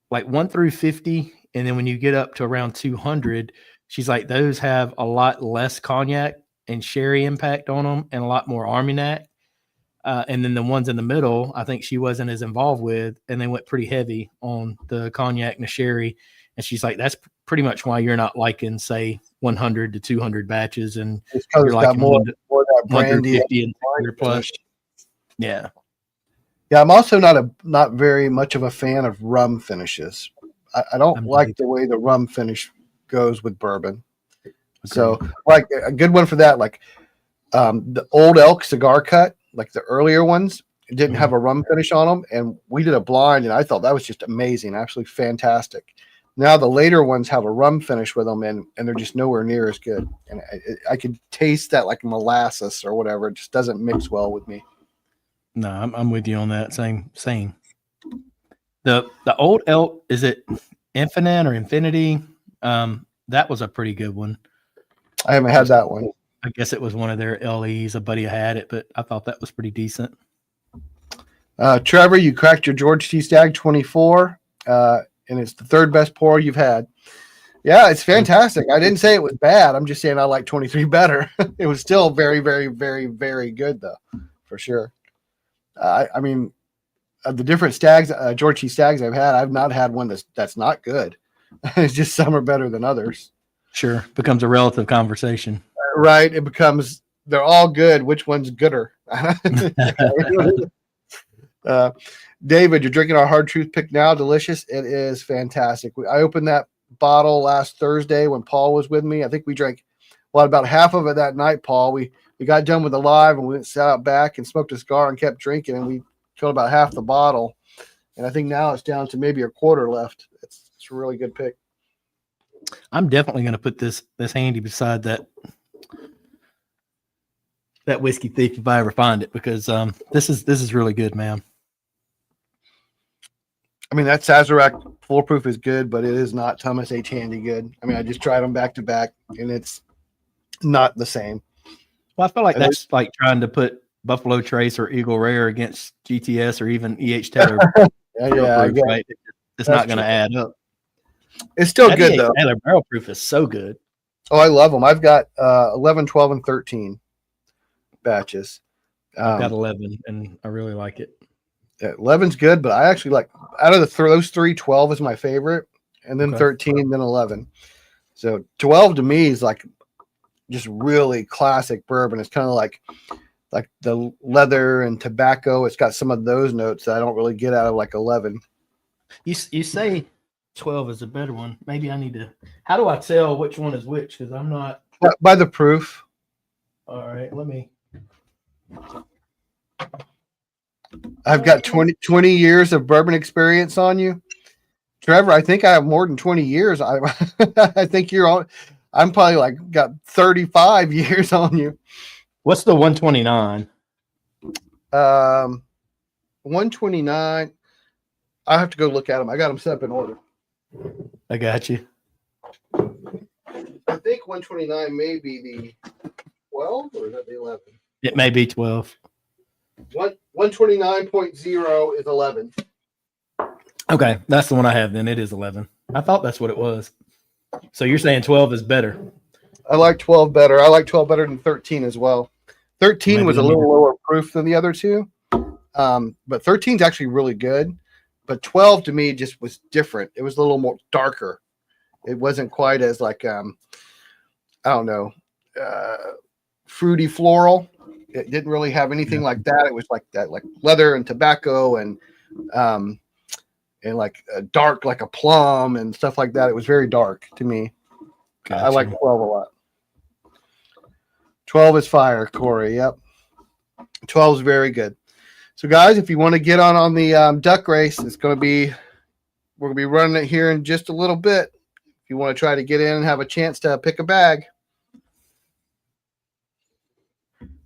like 1 through 50, and then when you get up to around 200, she's like those have a lot less cognac and sherry impact on them and a lot more Armagnac. And then the ones in the middle, I think she wasn't as involved with, and they went pretty heavy on the cognac and the sherry. And she's like, that's pretty much why you're not liking, say, 100 to 200 batches, and you're liking more that brandy 150 and 200 plus. Yeah. Yeah, I'm also not very much of a fan of rum finishes. I don't like the way the rum finish goes with bourbon. Okay. So, like a good one for that, like the Old Elk cigar cut, like the earlier ones, didn't have a rum finish on them, and we did a blind, and I thought that was just amazing, absolutely fantastic. Now the later ones have a rum finish with them, and they're just nowhere near as good. And I could taste that like molasses or whatever. It just doesn't mix well with me. No, I'm with you on that. Same. The Old Elk, is it Infinite or Infinity? That was a pretty good one. I haven't had that one. I guess it was one of their LEs. A buddy had it, but I thought that was pretty decent. Trevor, you cracked your George T. Stagg 24, and it's the third best pour you've had. Yeah, it's fantastic. I didn't say it was bad. I'm just saying I like 23 better. It was still very, very, very, very good, though, for sure. I mean, of the different Stags, George T. Staggs I've had, I've not had one that's not good. It's just some are better than others. Sure. Becomes a relative conversation. Right. It becomes, they're all good. Which one's gooder? David, you're drinking our Hard Truth Pick now. Delicious. It is fantastic. I opened that bottle last Thursday when Paul was with me. I think we drank about half of it that night, Paul. We got done with the live and we went sat out back and smoked a cigar and kept drinking, and we killed about half the bottle. And I think now it's down to maybe a quarter left. It's a really good pick. I'm definitely going to put this handy beside that Whiskey Thief if I ever find it, because this is really good, man. I mean, that Sazerac Foolproof is good, but it is not Thomas H. Handy good. I mean, I just tried them back to back, and it's not the same. Well, I feel like that's like trying to put Buffalo Trace or Eagle Rare against GTS or even EH Taylor. Yeah, Proof, right? It's not going to add up. It's still That good EH though. Taylor barrel proof is so good. Oh, I love them. I've got 11, 12, and 13 batches. I've got 11, and I really like it. 11's good, but I actually like out of those three, 12 is my favorite, and then 13, then 11. So 12 to me is like just really classic bourbon. It's kind of like the leather and tobacco. It's got some of those notes that I don't really get out of like 11. You say 12 is a better one. Maybe I need to. How do I tell which one is which? Because I'm not by the proof. All right, let me. I've got 20 years of bourbon experience on you, Trevor. I think I have more than 20 years. I think you're on. I'm probably like got 35 years on you. What's the 129? 129. I have to go look at them. I got them set up in order. I got you. I think 129 may be the 12 or is that the 11? It may be 12. 129.0 is 11. Okay, that's the one I have then. It is 11. I thought that's what it was. So you're saying 12 is better? I like 12 better. I like 12 better than 13 as well. 13 was a little lower proof than the other two, but 13 is actually really good. But 12 to me just was different. It was a little more darker. It wasn't quite as like I don't know, fruity floral. It didn't really have anything like that. It was like that, like leather and tobacco and like a dark, like a plum and stuff like that. It was very dark to me. Gotcha. I like 12 a lot. 12 is fire, Corey. Yep. 12 is very good. So, guys, if you want to get on the duck race, we're going to be running it here in just a little bit. If you want to try to get in and have a chance to pick a bag.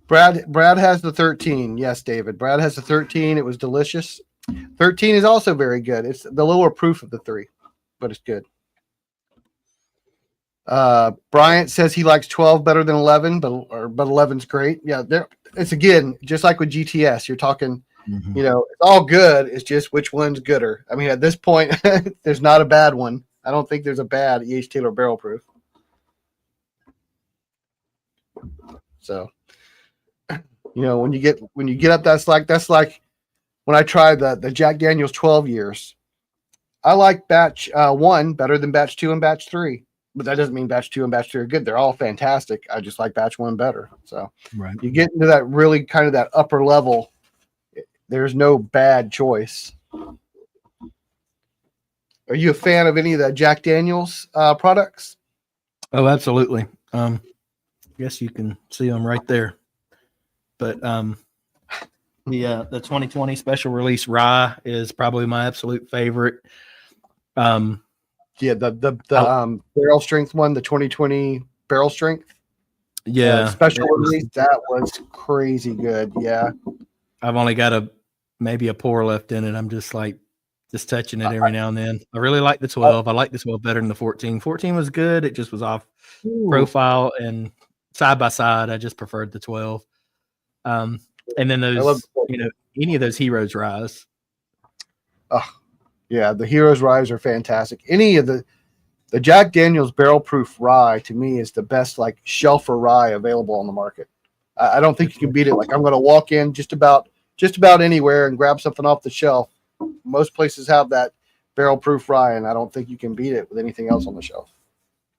Brad has the 13. Yes, David. Brad has the 13. It was delicious. 13 is also very good. It's the lower proof of the three, but it's good. Bryant says he likes 12 better than 11, but 11's great. Yeah, it's again just like with GTS. You're talking, it's all good. It's just which one's gooder. I mean, at this point, there's not a bad one. I don't think there's a bad EH Taylor barrel proof. So, when you get up, that's like when I tried the Jack Daniel's 12 years. I like batch 1 better than batch 2 and batch 3. But that doesn't mean batch 2 and batch 3 are good. They're all fantastic. I just like batch 1 better. So you get into that really kind of that upper level. There's no bad choice. Are you a fan of any of the Jack Daniel's products? Oh, absolutely. I guess you can see them right there. But the 2020 special release rye is probably my absolute favorite. Yeah, the barrel strength one, the 2020 barrel strength. Yeah, special release, that was crazy good. Yeah, I've only got maybe a pour left in it. I'm just touching it every now and then. I really like the 12. I like the 12 better than the 14. 14 was good. It just was off profile, and side by side, I just preferred the 12. And then those, any of those Heroes Rise. Oh, yeah, the Heroes Rye are fantastic. Any of the Jack Daniel's barrel proof rye to me is the best like shelfer rye available on the market. I don't think you can beat it. Like I'm going to walk in just about anywhere and grab something off the shelf. Most places have that barrel proof rye, and I don't think you can beat it with anything else on the shelf.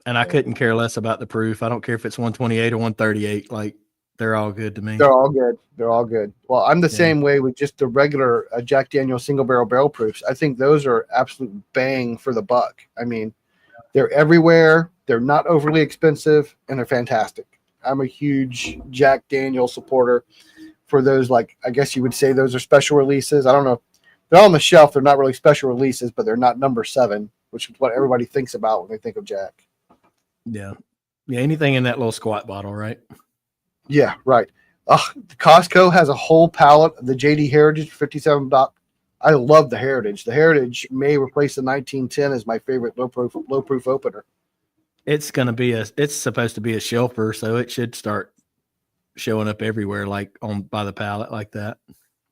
And I couldn't care less about the proof. I don't care if it's 128 or 138. Like they're all good to me. They're all good. They're all good. Well, I'm the same way with just the regular Jack Daniel's single barrel proofs. I think those are absolute bang for the buck. I mean, they're everywhere. They're not overly expensive, and they're fantastic. I'm a huge Jack Daniel supporter for those. Like, I guess you would say those are special releases. I don't know. They're on the shelf. They're not really special releases, but they're not number 7, which is what everybody thinks about when they think of Jack. Yeah. Yeah. Anything in that little squat bottle, right? Yeah, right. Costco has a whole pallet of the JD Heritage 57 doc. I love the Heritage. The Heritage may replace the 1910 as my favorite low proof opener. It's supposed to be a shelfer, so it should start showing up everywhere, like on by the pallet like that.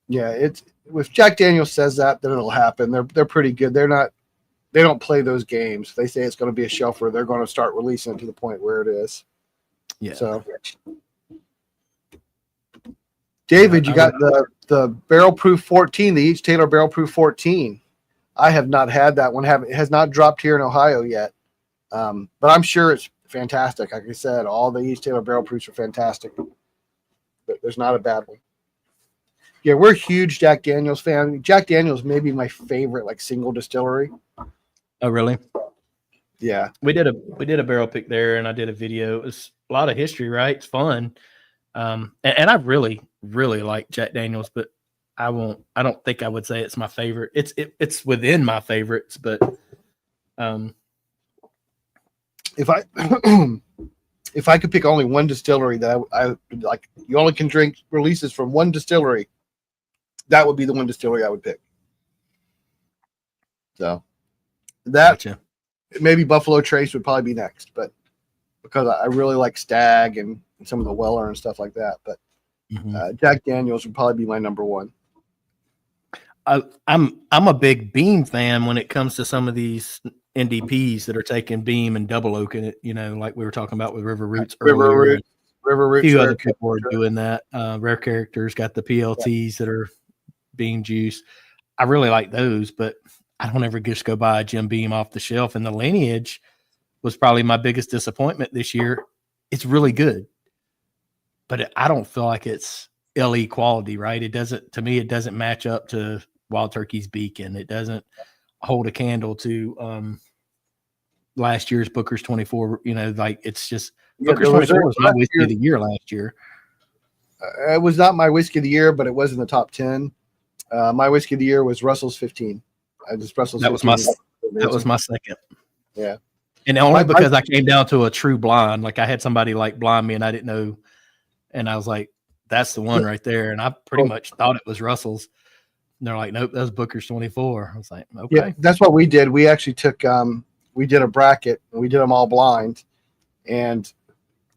Yeah, it's if Jack Daniels says that, then it'll happen. They're pretty good. They don't play those games. If they say it's going to be a shelfer, they're going to start releasing it to the point where it is. Yeah. So, David, you got the Barrel Proof 14, the H. Taylor Barrel Proof 14. I have not had that one. It has not dropped here in Ohio yet. But I'm sure it's fantastic. Like I said, all the H. Taylor Barrel Proofs are fantastic. But there's not a bad one. Yeah, we're huge Jack Daniels fan. Jack Daniels may be my favorite like single distillery. Oh, really? Yeah. We did a barrel pick there, and I did a video. It was a lot of history, right? It's fun. And I really, really like Jack Daniels, but I don't think I would say it's my favorite. It's within my favorites, but if I if I could pick only one distillery that I like, you only can drink releases from one distillery, that would be the one distillery I would pick. So that gotcha. Maybe Buffalo Trace would probably be next, but because I really like Stag and some of the Weller and stuff like that. But Jack Daniels would probably be my number one. I'm a big Beam fan when it comes to some of these NDPs that are taking Beam and double oaking it. You know, like we were talking about with River Roots earlier. River Roots. A few other people are doing that. Rare Characters got the PLTs that are being juiced. I really like those, but I don't ever just go buy a Jim Beam off the shelf. And the Lineage was probably my biggest disappointment this year. It's really good, but I don't feel like it's LE quality, right? It doesn't match up to Wild Turkey's Beacon. It doesn't hold a candle to last year's Booker's 24. You know, like it's just Booker's 24 was my whiskey of the year last year. It was not my whiskey of the year, but it was in the top 10. My whiskey of the year was Russell's 15. That was my second. Yeah. And only because I came down to a true blind. Like I had somebody like blind me and I didn't know. And I was like, that's the one right there. And I pretty much thought it was Russell's. And they're like, nope, that's Booker's 24. I was like, okay. Yeah, that's what we did. We actually took, we did a bracket and we did them all blind. And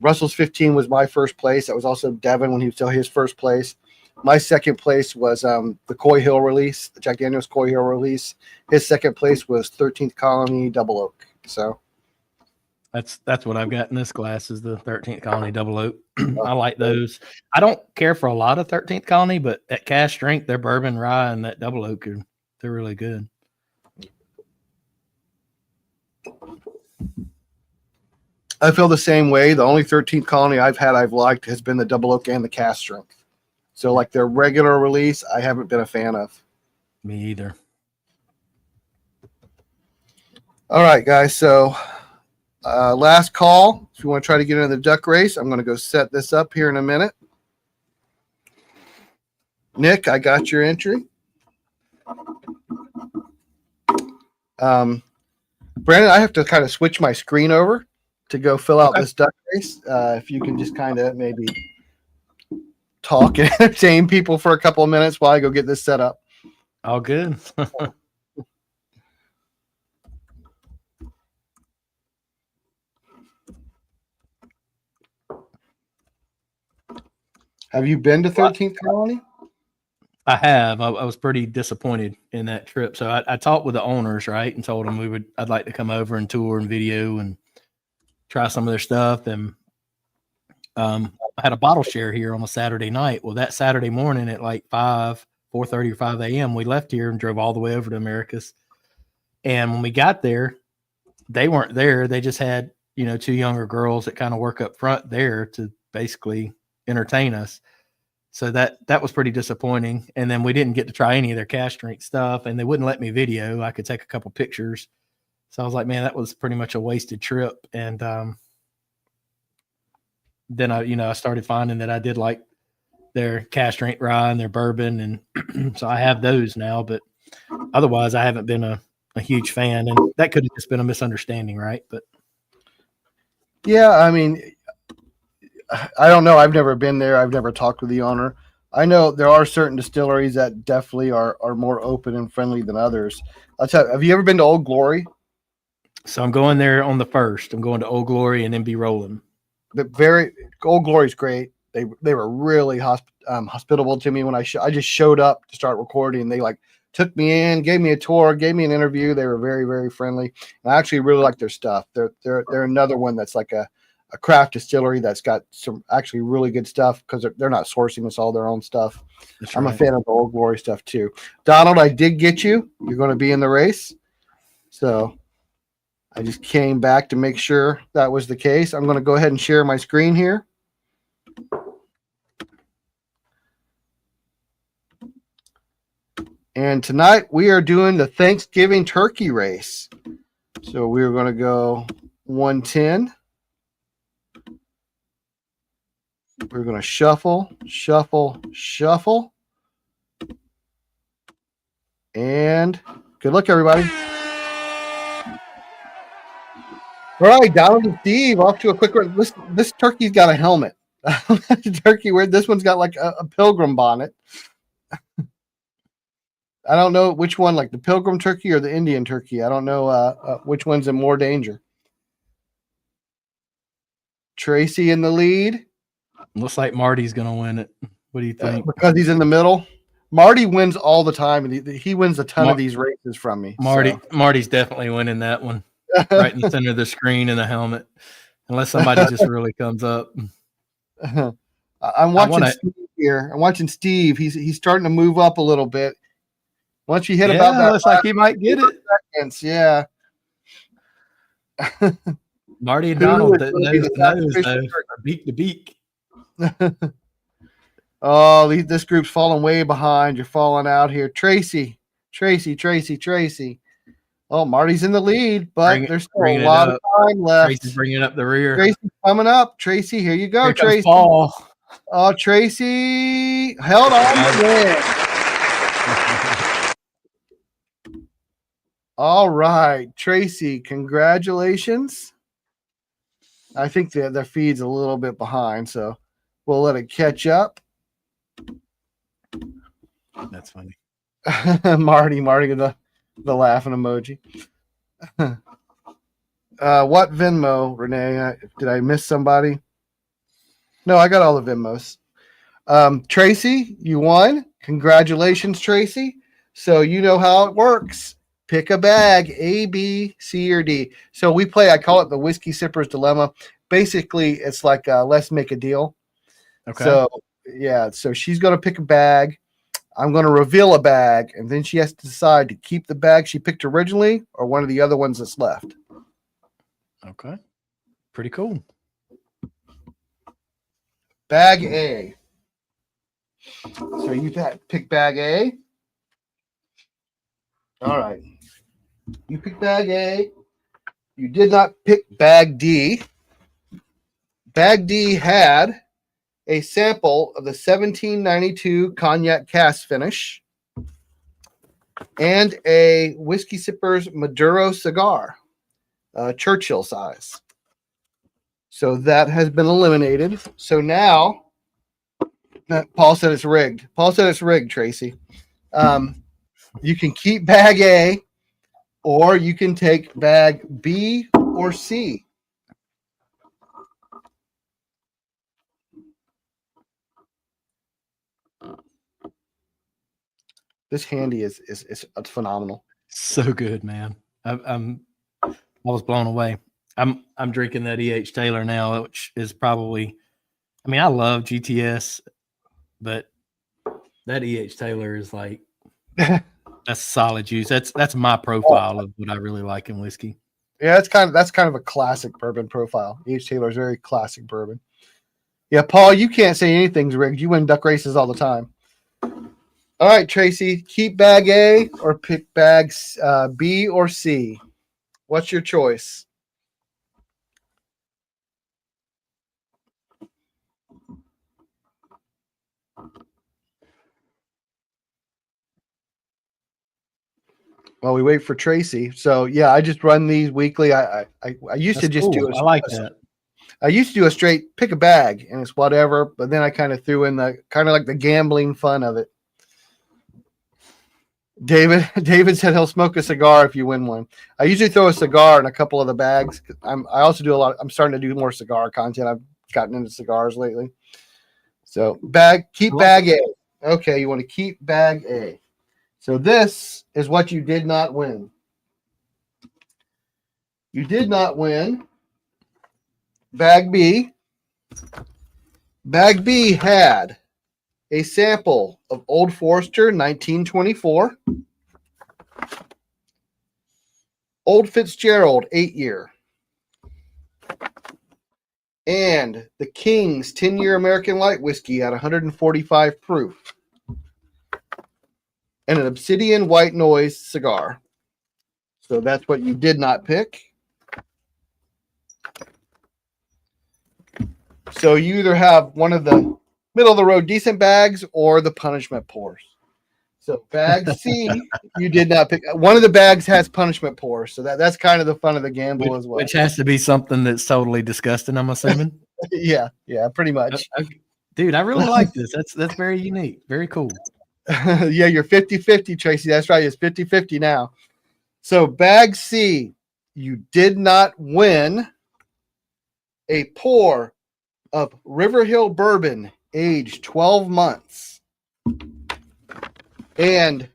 Russell's 15 was my first place. That was also Devin when he was still his first place. My second place was the Coy Hill release, the Jack Daniels Coy Hill release. His second place was 13th Colony Double Oak. So that's what I've got in this glass is the 13th Colony Double Oak. I like those. I don't care for a lot of 13th Colony, but at cask strength, their bourbon rye and that Double Oak they're really good. I feel the same way. The only 13th Colony I've liked has been the Double Oak and the cask strength. So like their regular release, I haven't been a fan of. Me either. All right, guys. So last call. If you want to try to get into the duck race, I'm going to go set this up here in a minute. Nick, I got your entry. Brandon, I have to kind of switch my screen over to go fill out this duck race. If you can just kind of maybe talk and entertain people for a couple of minutes while I go get this set up. All good. Have you been to 13th Colony? I have. I was pretty disappointed in that trip. So I talked with the owners, right, and told them I'd like to come over and tour and video and try some of their stuff. And I had a bottle share here on a Saturday night. Well, that Saturday morning at like 4:30 or 5 a.m., we left here and drove all the way over to Americus. And when we got there, they weren't there. They just had, two younger girls that kind of work up front there to basically entertain us. So that was pretty disappointing. And then we didn't get to try any of their cask strength stuff, and they wouldn't let me video. I could take a couple pictures. So I was like, man, that was pretty much a wasted trip. And then I started finding that I did like their cask strength rye and their bourbon. And so I have those now, but otherwise I haven't been a huge fan, and that could have just been a misunderstanding. Right. But yeah, I mean, I don't know. I've never been there. I've never talked with the owner. I know there are certain distilleries that definitely are more open and friendly than others. I'll tell you, have you ever been to Old Glory? So I'm going there on the 1st. I'm going to Old Glory and then be rolling. Old Glory's great. they were really hospitable to me when I just showed up to start recording. They like took me in, gave me a tour, gave me an interview. They were very, very friendly. And I actually really like their stuff. They're another one that's like a craft distillery that's got some actually really good stuff because they're not sourcing us all their own stuff. That's I'm right. a fan of the Old Glory stuff too. Donald, I did get you. You're going to be in the race. So I just came back to make sure that was the case. I'm going to go ahead and share my screen here. And tonight we are doing the Thanksgiving turkey race. So we're going to go 110. We're going to shuffle, shuffle, shuffle. And good luck, everybody. All right, Donald and Steve, off to a quick run. This turkey's got a helmet. Turkey, where this one's got like a pilgrim bonnet. I don't know which one, like the pilgrim turkey or the Indian turkey. I don't know which one's in more danger. Tracy in the lead. Looks like Marty's going to win it. What do you think? Because he's in the middle. Marty wins all the time, and he wins a ton of these races from me. Marty's definitely winning that one. Right in the center of the screen in the helmet, unless somebody just really comes up. I'm watching Steve here. I'm watching Steve. He's starting to move up a little bit. Once you hit about that, looks like he might get it. Seconds, yeah. Marty and Donald, nose to nose, though, beak to beak. Oh, this group's falling way behind. You're falling out here. Tracy. Oh, Marty's in the lead, but there's still a lot of time left. Tracy's bringing up the rear. Tracy's coming up. Tracy, here you go, Here Tracy. Paul. Oh, Tracy held on to win. All right, Tracy, congratulations. I think their feed's a little bit behind, so we'll let it catch up. That's funny. Marty, the laughing emoji. What Venmo, Renee? Did I miss somebody? No, I got all the Venmos. Tracy, you won. Congratulations, Tracy. So you know how it works. Pick a bag, A, B, C, or D. So we play, I call it the Whiskey Sipper's Dilemma. Basically, it's like let's make a deal. Okay. So, yeah, so she's going to pick a bag. I'm going to reveal a bag, and then she has to decide to keep the bag she picked originally or one of the other ones that's left. Okay. Pretty cool. Bag A. So you pick bag A. All right. You pick bag A. You did not pick bag D. Bag D had a sample of the 1792 cognac cask finish and a Whiskey Sippers Maduro cigar, Churchill size. So that has been eliminated. So now, Paul said it's rigged. Paul said it's rigged, Tracy. You can keep bag A, or you can take bag B or C. This handy is phenomenal. So good, man. I was blown away. I'm drinking that E.H. Taylor now, which is probably, I mean, I love GTS, but that E.H. Taylor is like, that's solid juice. That's my profile of what I really like in whiskey. Yeah, that's kind of a classic bourbon profile. E.H. Taylor is very classic bourbon. Yeah, Paul, you can't say anything's rigged. You win duck races all the time. All right, Tracy, keep bag A or pick bags B or C. What's your choice? Well, we wait for Tracy. So yeah, I just run these weekly. I used to just do. I like that. I used to do a straight pick a bag and it's whatever, but then I kind of threw in the kind of like the gambling fun of it. David said he'll smoke a cigar if you win one. I usually throw a cigar in a couple of the bags. I also do a lot. I'm starting to do more cigar content. I've gotten into cigars lately. So keep bag A. Okay, you want to keep bag A. So this is what you did not win. You did not win bag B. Bag B had a sample of Old Forester 1924, Old Fitzgerald 8-year, and the King's 10-year American Light Whiskey at 145 proof, and an Obsidian White Noise cigar. So that's what you did not pick. So you either have one of the middle of the road decent bags or the punishment pours. So bag C, you did not pick. One of the bags has punishment pours, so that's kind of the fun of the gamble as well. Which has to be something that's totally disgusting, I'm assuming. Yeah, pretty much. Dude, I really like this. That's very unique. Very cool. Yeah, you're 50-50, Tracy. That's right. It's 50-50 now. So bag C, you did not win a pour of River Hill Bourbon, aged 12 months. And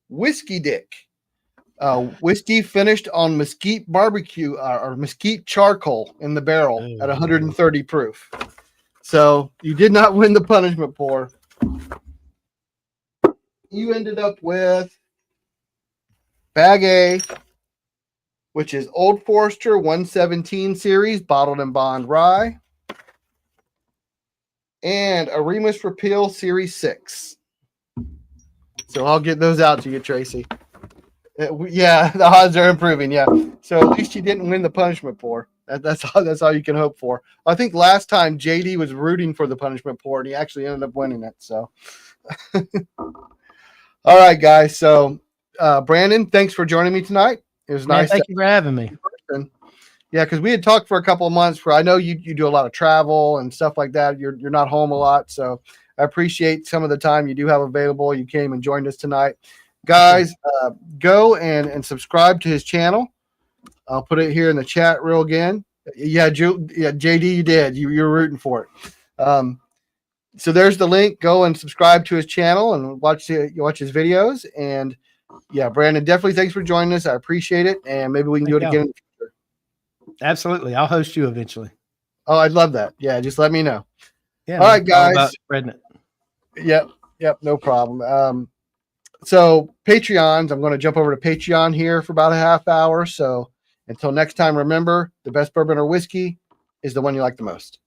Whiskey Dick, whiskey finished on mesquite barbecue or mesquite charcoal in the barrel at 130 proof. So you did not win the punishment pour. You ended up with bag A, which is Old Forester 117 series bottled in bond rye, and a Remus Repeal Series 6. So I'll get those out to you, Tracy. Yeah, the odds are improving. Yeah, so at least you didn't win the punishment pour. That's all you can hope for. I think last time JD was rooting for the punishment pour, and he actually ended up winning it. So, all right, guys. So, Brandon, thanks for joining me tonight. It was nice. Thank you for having me. Yeah, because we had talked for a couple of months. Where I know you do a lot of travel and stuff like that. You're not home a lot, so I appreciate some of the time you do have available. You came and joined us tonight. Guys, go and subscribe to his channel. I'll put it here in the chat real again. Yeah, JD, you did. You're rooting for it. So there's the link. Go and subscribe to his channel and watch his videos. And yeah, Brandon, definitely thanks for joining us. I appreciate it. And maybe we can do it again in the future. Absolutely. I'll host you eventually. Oh, I'd love that. Yeah, just let me know. Yeah. All right, guys. Spreading it. Yep, no problem. So Patreons, I'm going to jump over to Patreon here for about a half hour. So until next time, remember, the best bourbon or whiskey is the one you like the most.